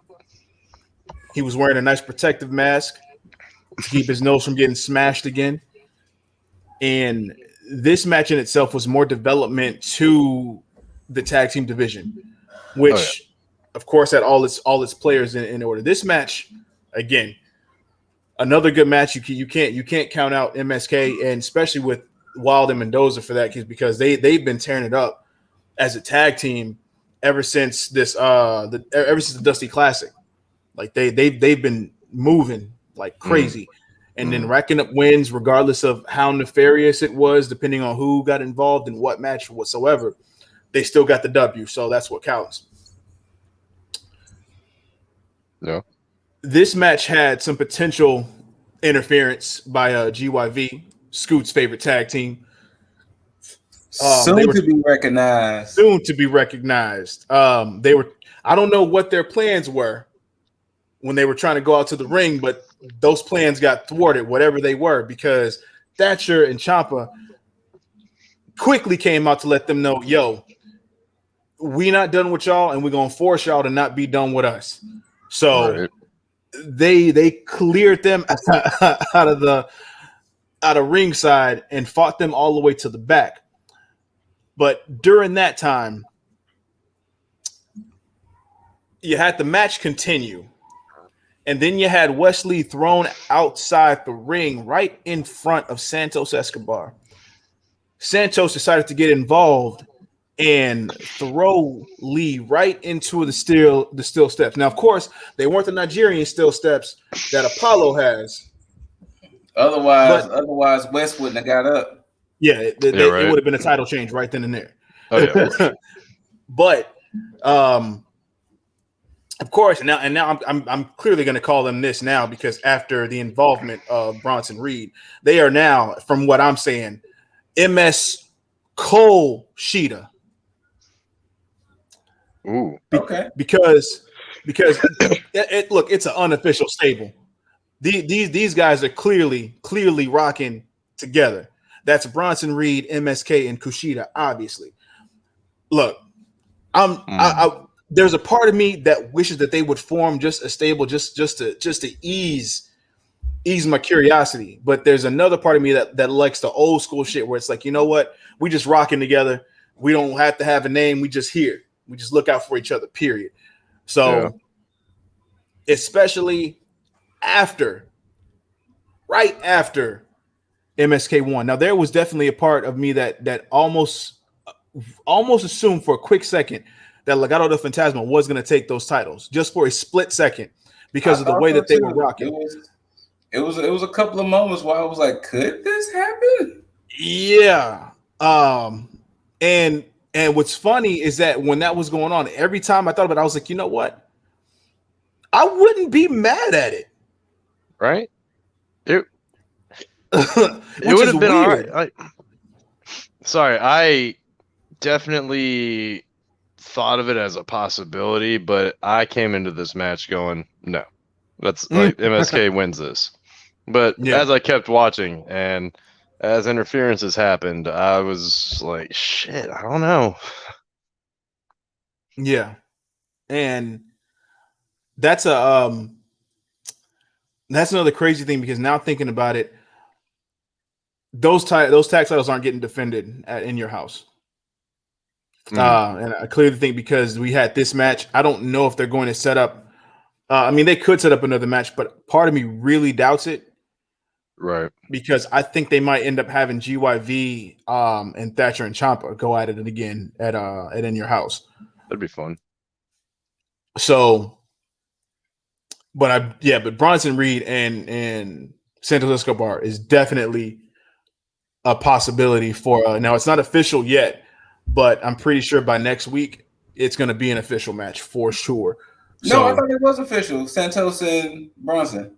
he was wearing a nice protective mask to keep his nose from getting smashed again. And this match in itself was more development to the tag team division, which, of course, had all its players in order. This match, again, another good match. You can't count out MSK, and especially with Wild and Mendoza for that, because they've been tearing it up as a tag team ever since the Dusty Classic. Like they've been moving like crazy, and then racking up wins regardless of how nefarious it was, depending on who got involved in what match whatsoever. They still got the W, so that's what counts. No. This match had some potential interference by GYV, Scoot's favorite tag team. Soon to be recognized. They were. I don't know what their plans were when they were trying to go out to the ring, but those plans got thwarted, whatever they were, because Thatcher and Ciampa quickly came out to let them know, yo, we not done with y'all, and we're gonna force y'all to not be done with us. So they cleared them out of ringside and fought them all the way to the back. But during that time, you had the match continue, and then you had Wesley thrown outside the ring right in front of Santos Escobar. Santos decided to get involved and throw Lee right into the steel steps. Now, of course, they weren't the Nigerian steel steps that Apollo has. Otherwise, West wouldn't have got up. Yeah, it would have been a title change right then and there. Oh yeah, of course. But of course, now I'm clearly going to call them this now because after the involvement of Bronson Reed, they are now, from what I'm saying, MS Cole Sheeta. Ooh, okay. Because look, it's an unofficial stable. These guys are clearly rocking together. That's Bronson Reed, MSK, and Kushida. Obviously, look, there's a part of me that wishes that they would form just a stable, just to ease my curiosity. But there's another part of me that likes the old school shit where it's like, you know what, we just rocking together. We don't have to have a name. We just here. We just look out for each other. Period. So, especially right after MSK won. Now there was definitely a part of me that almost assumed for a quick second that Legado del Fantasma was going to take those titles just for a split second because of the way that they were rocking. It was a couple of moments where I was like, could this happen? Yeah. And what's funny is that when that was going on, every time I thought about it, I was like, you know what? I wouldn't be mad at it. Right? It would have been all right. Sorry, I definitely thought of it as a possibility, but I came into this match going, no, that's like MSK wins this. But as I kept watching and as interferences happened, I was like, shit, I don't know. Yeah. And that's another crazy thing because now thinking about it, those tag titles aren't getting defended in your house. And I clearly think because we had this match, I don't know if they're going to set up. I mean, they could set up another match, but part of me really doubts it. Right. Because I think they might end up having GYV and Thatcher and Ciampa go at it again at In Your House. That'd be fun. So, but Bronson Reed and Santos Escobar is definitely a possibility for now. It's not official yet, but I'm pretty sure by next week it's going to be an official match for sure. No, I thought it was official. Santos and Bronson.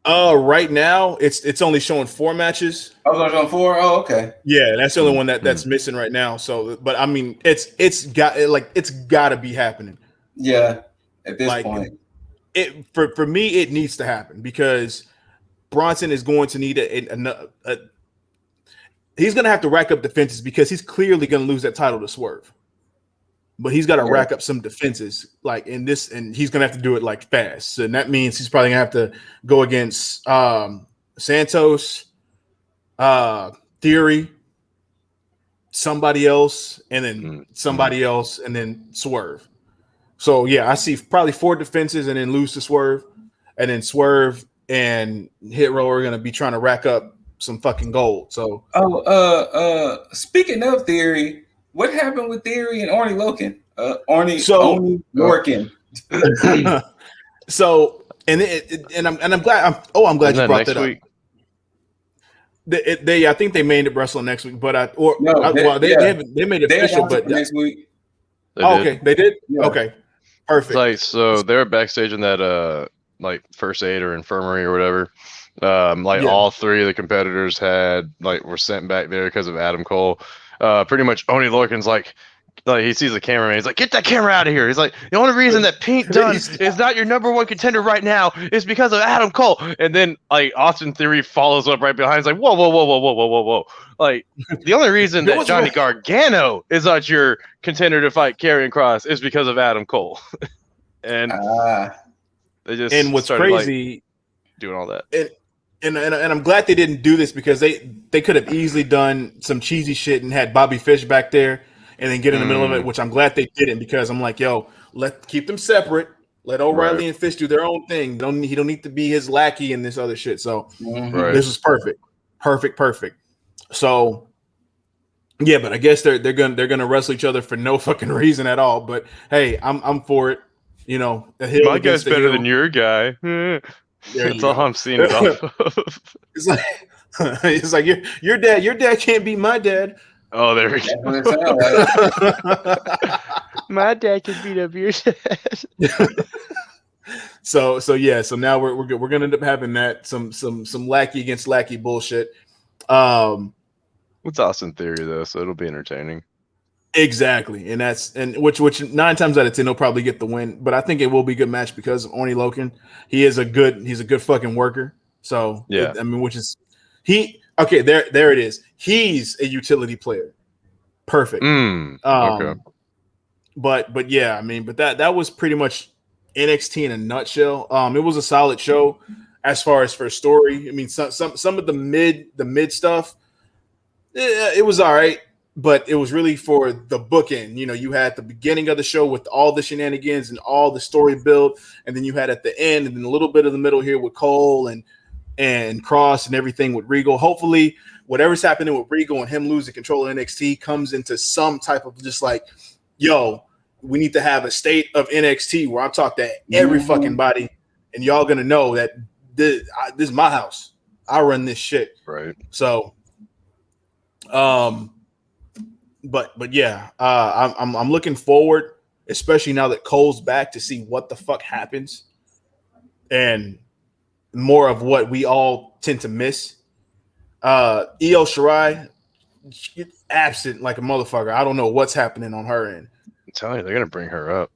Right now it's only showing 4 matches. I was only showing 4. Oh, okay. Yeah, that's the only one that's missing right now. So, but I mean, it's got to be happening. Yeah, at this point, for me, it needs to happen because Bronson is going to need he's going to have to rack up defenses because he's clearly going to lose that title to Swerve. But he's got to rack up some defenses like in this, and he's going to have to do it like fast. And that means he's probably going to have to go against Santos, Theory, somebody else, and then somebody else, and then Swerve. So, yeah, I see probably 4 defenses and then lose to Swerve. And then Swerve and Hit Row are going to be trying to rack up some fucking gold. So, speaking of Theory, what happened with Theory and Orny Loken? Orny Lorcan. So, and I'm glad. I'm glad you brought that up. I think they made it wrestle next week, but they made it official, but next week. They did. Yeah. Okay, perfect. Like so, they're backstage in that like first aid or infirmary or whatever. All 3 of the competitors were sent back there because of Adam Cole. Pretty much Oney Lorcan's like he sees the cameraman. He's like, get that camera out of here. He's like, the only reason that Pete Dunne is not your number 1 contender right now is because of Adam Cole. And then like Austin Theory follows up right behind. He's like, whoa. Like the only reason that Johnny Gargano is not your contender to fight Karrion Kross is because of Adam Cole. And they just what's started, crazy doing all that. And I'm glad they didn't do this because they could have easily done some cheesy shit and had Bobby Fish back there and then get in the middle of it, which I'm glad they didn't because I'm like, yo, keep them separate. Let O'Reilly and Fish do their own thing. He don't need to be his lackey and this other shit. So this was perfect. So Yeah, but I guess they're gonna wrestle each other for no fucking reason at all. But hey, I'm for it. You know, the heel My guy's against the better heel. than your guy. There That's you all go. I'm seeing it off of. It's like it's like your dad can't beat my dad. Oh, there we That's what it go. sounds like. My dad can beat up your dad. So yeah, so now we're gonna end up having that some lackey against lackey bullshit. It's Austin Theory though, so it'll be entertaining. Exactly, and which 9 times out of 10 he'll probably get the win, but I think it will be a good match because of Orny Loken. He's a good fucking worker. So yeah, which is okay. There it is. He's a utility player. Perfect. Okay. But yeah, I mean, but that was pretty much NXT in a nutshell. It was a solid show as far as for story. I mean, some of the mid stuff, it was all right, but it was really for the bookend. You know, you had the beginning of the show with all the shenanigans and all the story build, and then you had at the end, and then a little bit of the middle here with Cole and Cross and everything with Regal. Hopefully, whatever's happening with Regal and him losing control of NXT comes into some type of just like, yo, we need to have a state of NXT where I'm talking to every fucking body, and y'all gonna know that this is my house. I run this shit. Right. So, but yeah, I'm looking forward, especially now that Cole's back, to see what the fuck happens, and more of what we all tend to miss. Io Shirai absent like a motherfucker. I don't know what's happening on her end. I'm telling you, they're gonna bring her up.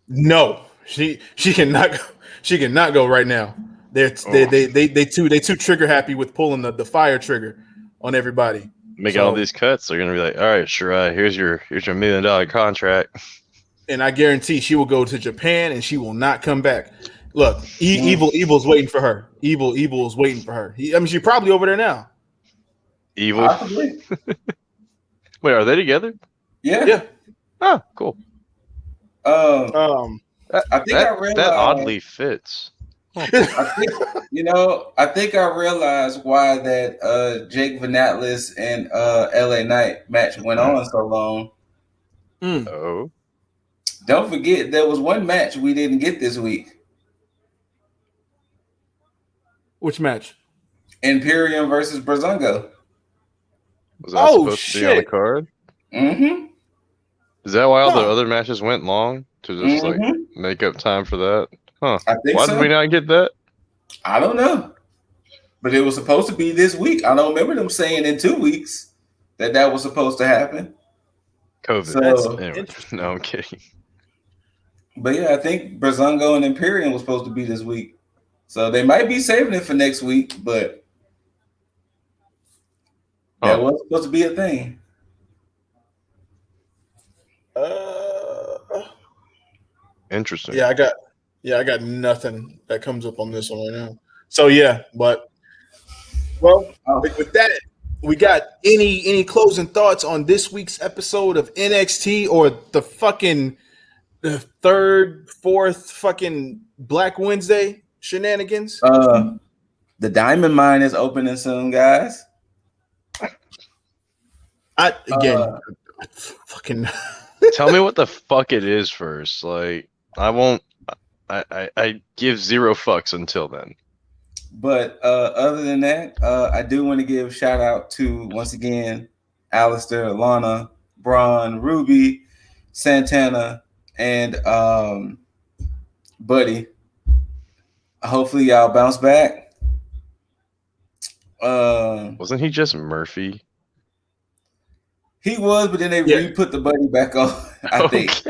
No, she cannot go. She cannot go right now. They too trigger happy with pulling the fire trigger on everybody. Making all these cuts, they're gonna be like, all right, Shirai, here's your $1 million contract. And I guarantee she will go to Japan and she will not come back. Look, Evil's waiting for her. Evil is waiting for her. I mean, she's probably over there now. Evil. Possibly. Wait, are they together? Yeah. Oh, cool. I think I realized that oddly fits. I think I realized why that Jake Van Atlas and LA Knight match went on so long. Oh. Don't forget there was one match we didn't get this week. Which match? Imperium versus Brazungo. Was that supposed to be on the card? Mm-hmm. Is that why all the other matches went long? To just like make up time for that? Huh. I think why so. did we not get that? I don't know. But it was supposed to be this week. I don't remember them saying in 2 weeks that was supposed to happen. COVID. Anyway, no, I'm kidding. But yeah, I think Brazungo and Imperium was supposed to be this week. So they might be saving it for next week, but that was supposed to be a thing. Interesting. Yeah, I got nothing that comes up on this one right now. So yeah, but with that, we got any closing thoughts on this week's episode of NXT or the third, fourth fucking Black Wednesday shenanigans? The Diamond Mine is opening soon, guys. Fucking tell me what the fuck it is first. Like, I won't. I give 0 fucks until then. But other than that, I do want to give shout out to, once again, Alistair, Lana, Braun, Ruby, Santana, and Buddy. Hopefully y'all bounce back. Wasn't he just Murphy? He was, but then they re-put the Buddy back on. I think.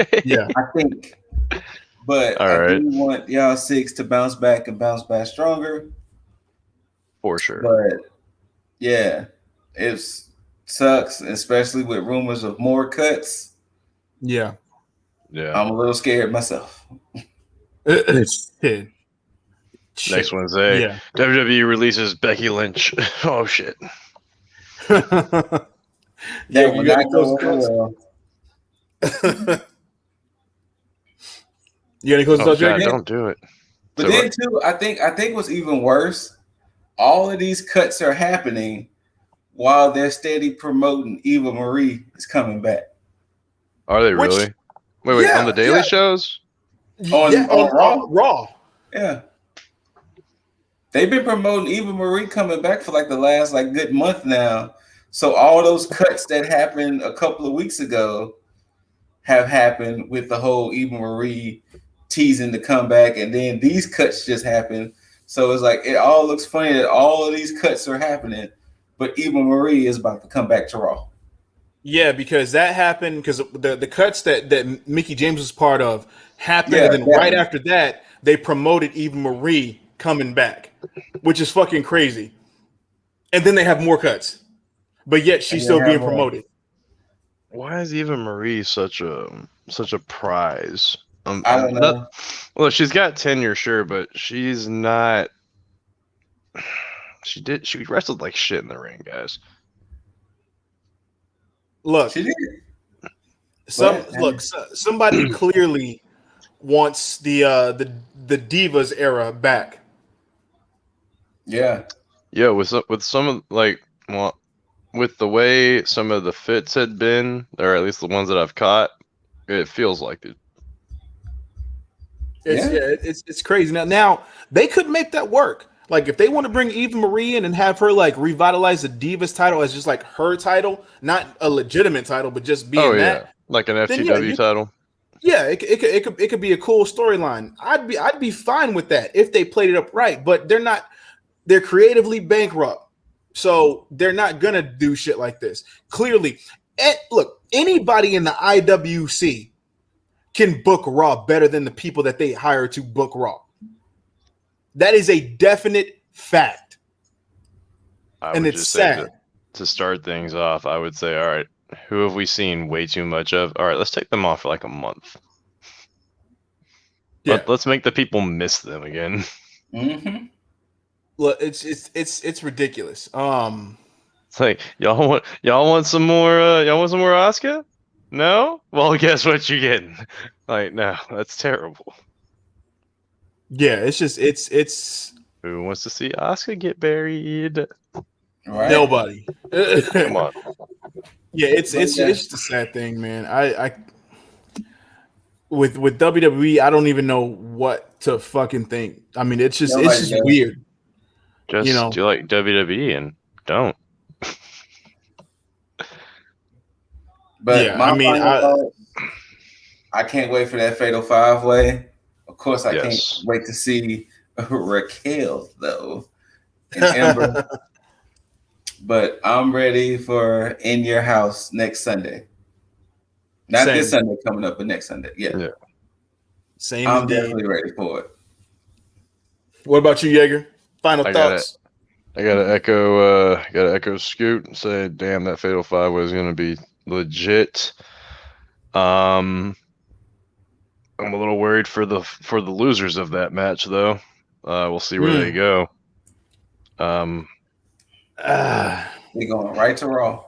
But I do want y'all 6 to bounce back and bounce back stronger. For sure. But yeah, it sucks, especially with rumors of more cuts. Yeah. I'm a little scared myself. Next Wednesday, WWE releases Becky Lynch. Oh shit. You got any closing thoughts, Jake? Don't do it. But then too, I think what's even worse, all of these cuts are happening while they're steady promoting Eva Marie is coming back. Are they really? Wait, on the daily shows? On Raw? Raw. Yeah. They've been promoting Eva Marie coming back for like the last like good month now. So all those cuts that happened a couple of weeks ago have happened with the whole Eva Marie teasing to come back, and then these cuts just happened. So it's like it all looks funny that all of these cuts are happening, but Eva Marie is about to come back to Raw. Yeah, because that happened because the cuts that Mickey James was part of happened, and then right after that they promoted Eva Marie coming back, which is fucking crazy. And then they have more cuts, but yet she's still being promoted. Why is Eva Marie such a prize? I don't know. Well, she's got tenure, sure, but she's not. She wrestled like shit in the ring, guys. Look, she did. Somebody clearly wants the Divas era back. Yeah, with some of with the way some of the fits had been, or at least the ones that I've caught, it feels like it. It's crazy. Now they could make that work. Like if they want to bring Eva Marie in and have her like revitalize the Divas title as just like her title, not a legitimate title, but just being that, like an FTW title. Yeah, it could be a cool storyline. I'd be fine with that if they played it up right. But they're not. They're creatively bankrupt, so they're not gonna do shit like this. Clearly, look, anybody in the IWC can book Raw better than the people that they hire to book Raw. That is a definite fact. And it's sad. To start things off, I would say, all right, who have we seen way too much of? All right, let's take them off for like a month. Yeah. Let's make the people miss them again. Mm-hmm. Look, it's ridiculous. It's like y'all want some more Asuka? No? Well, guess what you're getting. Like, no, that's terrible. Yeah, it's who wants to see Asuka get buried? Right. Nobody. Come on. Yeah, it's just a sad thing, man. I with WWE, I don't even know what to fucking think. I mean, it's just weird. Just do like WWE and don't. But yeah, I mean, I can't wait for that Fatal 5-Way. Of course, I can't wait to see Raquel though and Ember. But I'm ready for In Your House next Sunday. Not this Sunday coming up, but next Sunday. Yeah. Same. I'm definitely ready for it. What about you, Jaeger? Final thoughts. I gotta echo Scoot and say, damn, that Fatal 5-Way is gonna be legit. I'm a little worried for the losers of that match, though. We'll see where they go. We're going right to Raw.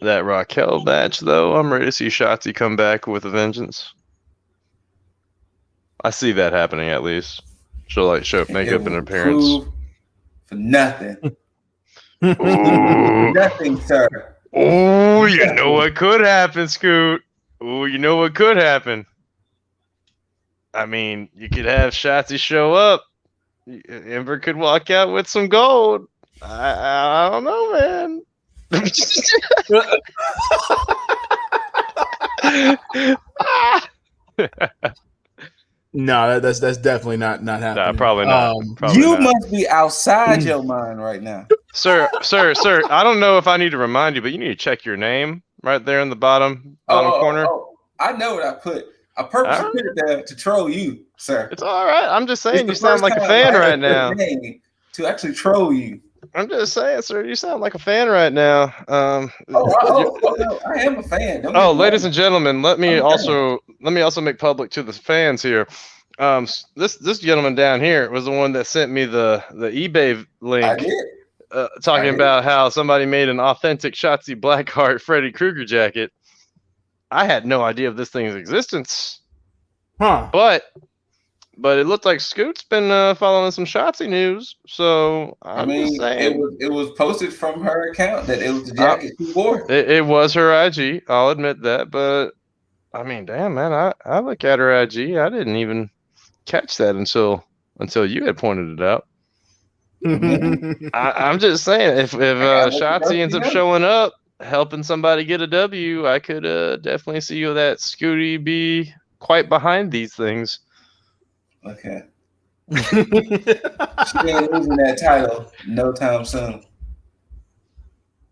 That Raquel match, though, I'm ready to see Shotzi come back with a vengeance. I see that happening at least. She'll make up an appearance. For nothing. Nothing, sir. Oh, you know what could happen, Scoot. Oh, you know what could happen. I mean, you could have Shotzi show up. Ember could walk out with some gold. I don't know, man. No, that's definitely not happening. Nah, probably not. You must be outside your mind right now, sir. I don't know if I need to remind you, but you need to check your name right there in the bottom corner. I know what I put. I purposely put it there to troll you, sir. It's all right. I'm just saying you sound like a fan right now. To actually troll you. I'm just saying, sir, you sound like a fan right now. No, I am a fan. Ladies and gentlemen, let me also make public to the fans here. This gentleman down here was the one that sent me the eBay link. I did. Talking about how somebody made an authentic Shotzi Blackheart Freddy Krueger jacket. I had no idea of this thing's existence. Huh. But But it looked like Scoot's been following some Shotzi news. So I'm just saying. it was posted from her account that it was the jacket she wore. It was her IG. I'll admit that. But I mean, damn, man, I look at her IG. I didn't even catch that until you had pointed it out. I'm just saying, if Shotzi ends up showing up, helping somebody get a W, I could definitely see you that Scooty be quite behind these things. Okay. She ain't losing that title no time soon.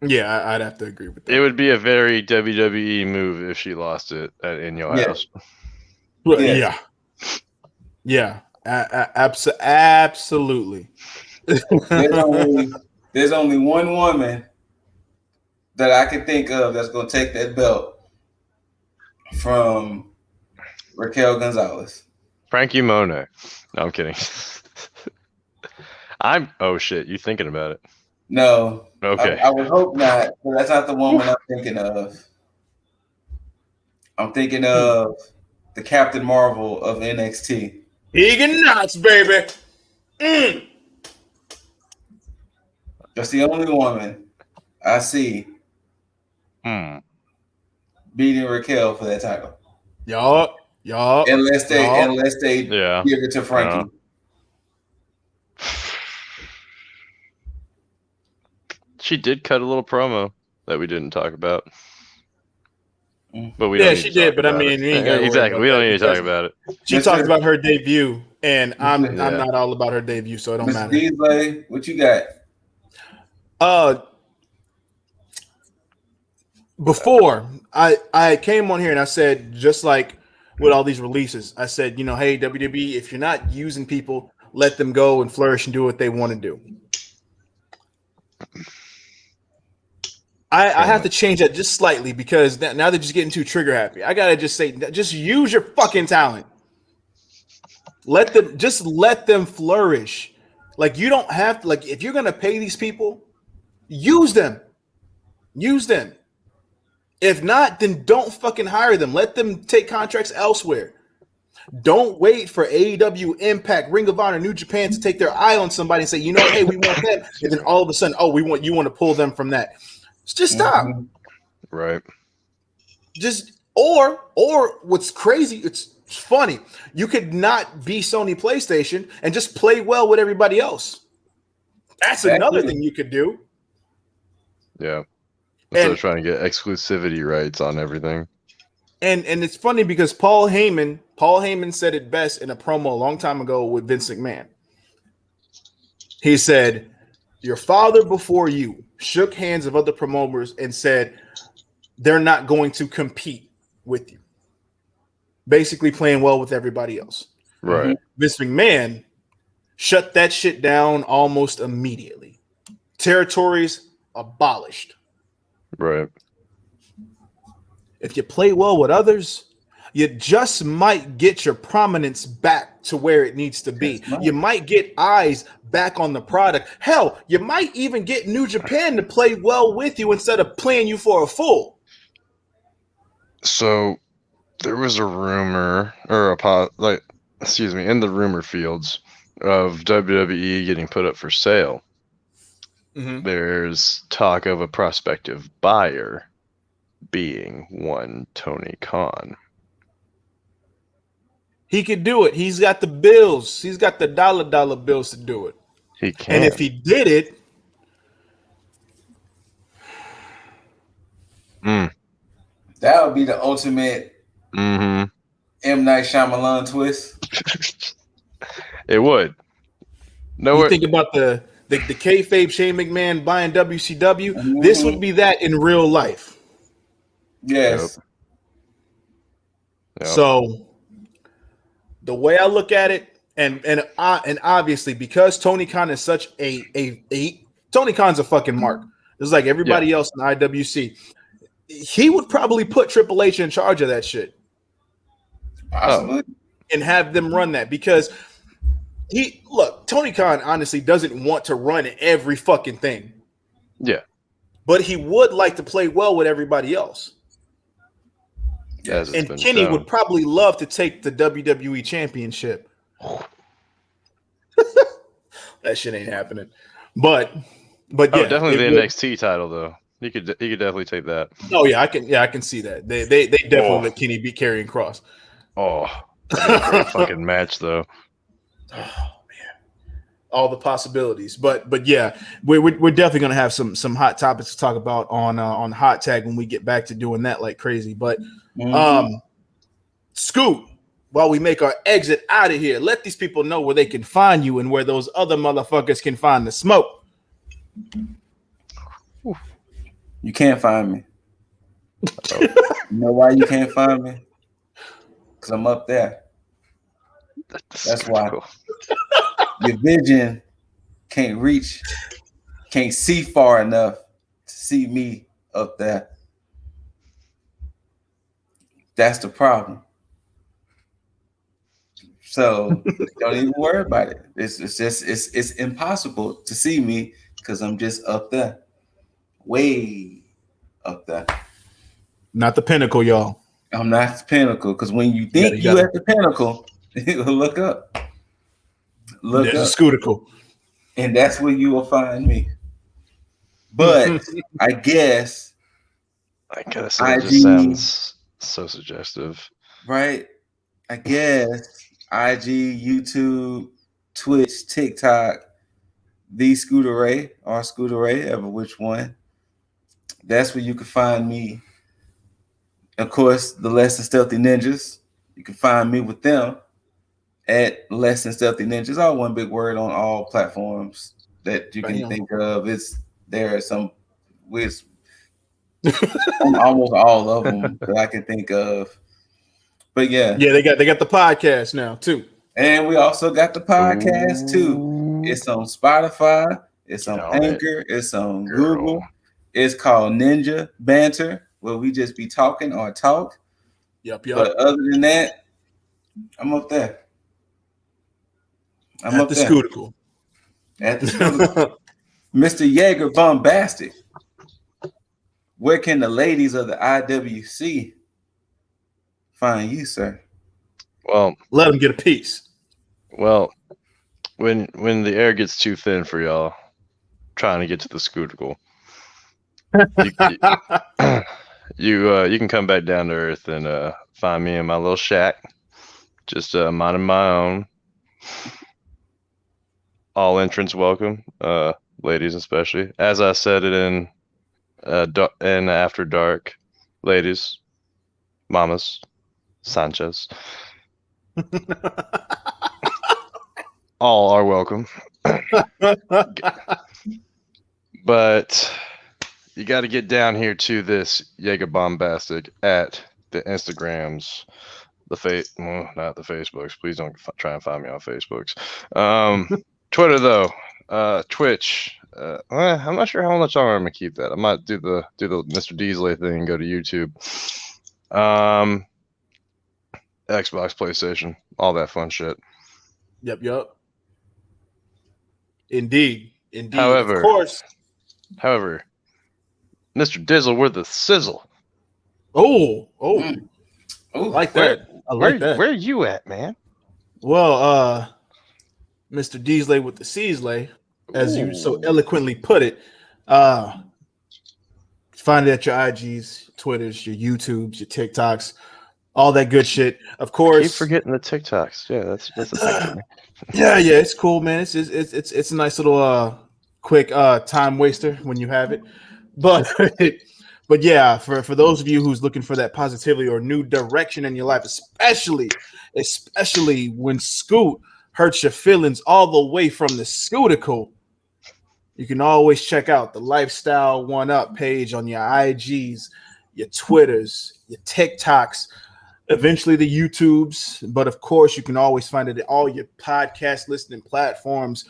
Yeah, I'd have to agree with that. It would be a very WWE move if she lost it in your house. Yeah. Yeah. Absolutely. There's only one woman that I can think of that's going to take that belt from Raquel Gonzalez. Frankie Monet. No, I'm kidding. Oh shit, you thinking about it? No. Okay. I would hope not, but that's not the woman I'm thinking of. I'm thinking of the Captain Marvel of NXT. Egan Knox, baby. That's the only woman I see beating Raquel for that title. Y'all. Unless they give it to Frankie. She did cut a little promo that we didn't talk about. But we don't need she to did, but I about mean, it. Exactly. We don't need to talk about it. She talked about her debut, and I'm not all about her debut, so it don't matter. Beasley, what you got? Before I came on here and I said, just like with all these releases, I said, hey, WWE, if you're not using people, let them go and flourish and do what they want to do. I have to change that just slightly because now they're just getting too trigger happy. I gotta just say, just use your fucking talent. Let them flourish. Like, you don't have to, like, if you're gonna pay these people, use them. Use them. If not, then don't fucking hire them. Let them take contracts elsewhere. Don't wait for AEW, Impact, Ring of Honor, New Japan to take their eye on somebody and say, hey, we want them. And then all of a sudden, you want to pull them from that. Just stop. Right. Just or what's crazy, it's funny. You could not be Sony PlayStation and just play well with everybody else. That's another thing you could do. Yeah. Instead of trying to get exclusivity rights on everything. And it's funny because Paul Heyman said it best in a promo a long time ago with Vince McMahon. He said, your father before you shook hands of other promoters and said they're not going to compete with you. Basically playing well with everybody else. Right. Vince McMahon shut that shit down almost immediately. Territories abolished. Right. If you play well with others, you just might get your prominence back to where it needs to be. You might get eyes back on the product. Hell, you might even get New Japan to play well with you instead of playing you for a fool. So there was a rumor, in the rumor fields of WWE getting put up for sale. Mm-hmm. There's talk of a prospective buyer being one Tony Khan. He could do it. He's got the bills. He's got the dollar bills to do it. He can. And if he did it, that would be the ultimate M. Night Shyamalan twist. It would. You think about the kayfabe Shane McMahon buying WCW. Mm-hmm. This would be that in real life. Yes. Yep. So the way I look at it, and obviously because Tony Khan is such Tony Khan's a fucking mark. It's like everybody else in IWC. He would probably put Triple H in charge of that shit. Absolutely. And have them run that because Tony Khan honestly doesn't want to run every fucking thing. Yeah. But he would like to play well with everybody else. And Kenny would probably love to take the WWE championship That shit ain't happening. But yeah, definitely the NXT title though. You could definitely take that. Oh yeah, I can see that. They definitely let Kenny beat Karrion Kross. Oh, that'd be a great fucking match though. Oh man, all the possibilities. But yeah, we're definitely gonna have some hot topics to talk about on Hot Tag when we get back to doing that like crazy. But Scoot, while we make our exit out of here, let these people know where they can find you and where those other motherfuckers can find the smoke. You can't find me. You know why you can't find me? Because I'm up there. That's why. Cool. Your vision can't see far enough to see me up there. That's the problem. So don't even worry about it. It's impossible to see me because I'm just up there. Way up there. Not the pinnacle, y'all. I'm not the pinnacle because when you think you at the pinnacle, look up. Look There's up. a Scootical. And that's where you will find me. But I guess it just sounds so suggestive. Right? I guess IG, YouTube, Twitch, TikTok, the ScooterRay or ScooterRay, ever which one. That's where you can find me. Of course, the Less Than Stealthy Ninjas. You can find me with them at Less Than Stealthy Ninjas. All one big word on all platforms that you can think of. There are some with almost all of them that I can think of. But yeah, they got the podcast now too, and we also got the podcast too. It's on Spotify, it's on Anchor, it's on Google. It's called Ninja Banter, where we just be talking or talk. Yep. But other than that, I'm up there. I'm at up the there. Scootical. At the Scootical. Mr. Jaeger Bombastic. Where can the ladies of the IWC find you, sir? Well, let them get a piece. Well, when the air gets too thin for y'all, trying to get to the Scootical, you can come back down to earth and find me in my little shack, just minding my own. All entrants welcome, ladies especially. As I said it in After Dark, ladies, mamas, Sanchez, all are welcome. But you got to get down here to this Jaeger Bombastic at the Instagrams, not the Facebooks. Please don't try and find me on Facebooks. Twitter though, Twitch. I'm not sure how much longer I'm gonna keep that. I might do the Mr. Deasley thing and go to YouTube. Xbox, PlayStation, all that fun shit. Yep. Indeed. However, of course. Mr. Dizzle, we're the sizzle. Oh, I like that. I like that. Where are you at, man? Well, Mr. Deasley with the Seasley, as you so eloquently put it. Find it at your IGs, Twitters, your YouTubes, your TikToks, all that good shit. Of course, I keep forgetting the TikToks. Yeah, that's a thing for me. Yeah, it's cool, man. It's a nice little quick time waster when you have it. But yeah, for those of you who's looking for that positivity or new direction in your life, especially when Scoot hurts your feelings all the way from the Scootical, you can always check out the Lifestyle One Up page on your IGs, your Twitters, your TikToks, eventually the YouTubes. But of course, you can always find it at all your podcast listening platforms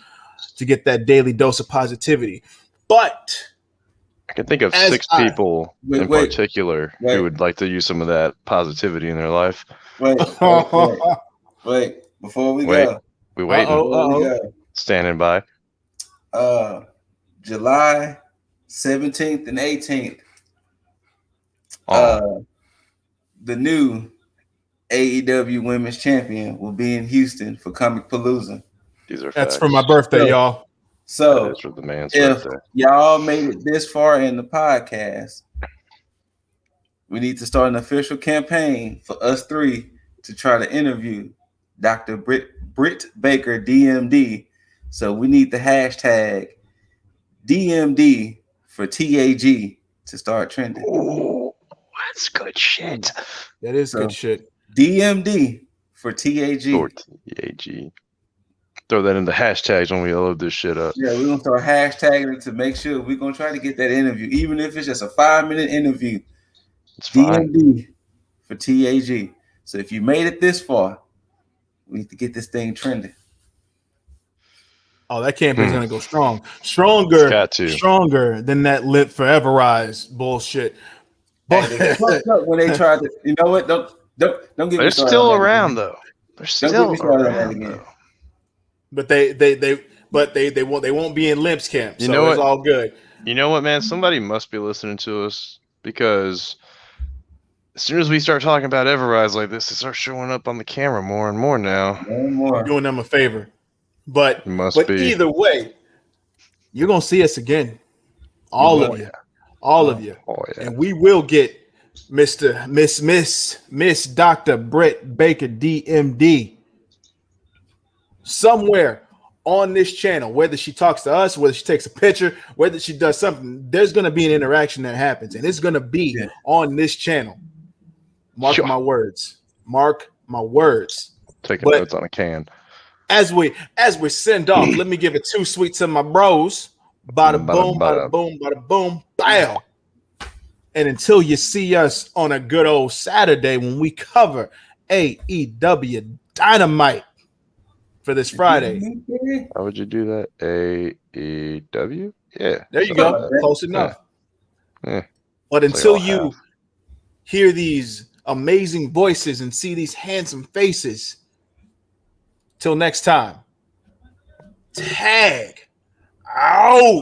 to get that daily dose of positivity. But I can think of 6 people in particular who would like to use some of that positivity in their life. Wait. Before we go. We waiting. Standing by. July 17th and 18th. The new AEW Women's Champion will be in Houston for Comic Palooza. These are That's facts. for my birthday, y'all. So that is for the man's if birthday. y'all made it this far in the podcast, we need to start an official campaign for us three to try to interview Dr. Britt Baker, DMD. So we need the hashtag DMD for TAG to start trending. Ooh, that's good shit. That is good shit. DMD for TAG. Or TAG. Throw that in the hashtags when we load this shit up. Yeah, we're gonna start hashtagging it to make sure we're gonna try to get that interview, even if it's just a 5-minute interview. It's fine. DMD for TAG. So if you made it this far, we need to get this thing trending. Oh, that campaign's gonna go strong, stronger than that "Lit Forever Rise" bullshit. But they fucked up when they tried to. You know what? Don't get me started. They're still around though. They're still around though. But they won't be in Limp's camp. So You know it's what? all good. You know what, man? Somebody must be listening to us, because as soon as we start talking about Everrise like this, it starts showing up on the camera more and more now. More and more. Doing them a favor. But be. Either way, you're gonna see us again. All of you. Oh, yeah. And we will get Miss Dr. Britt Baker, DMD, somewhere on this channel, whether she talks to us, whether she takes a picture, whether she does something. There's going to be an interaction that happens, and it's going to be on this channel. Mark my words. Taking notes on a can. As we send off, let me give it 2 sweets to my bros. Bada boom, bada boom, bada boom, bam. And until you see us on a good old Saturday when we cover AEW Dynamite for this Friday. How would you do that? AEW? Yeah. There you go. Close enough. Yeah. But until you hear these amazing voices and see these handsome faces, till next time, tag out.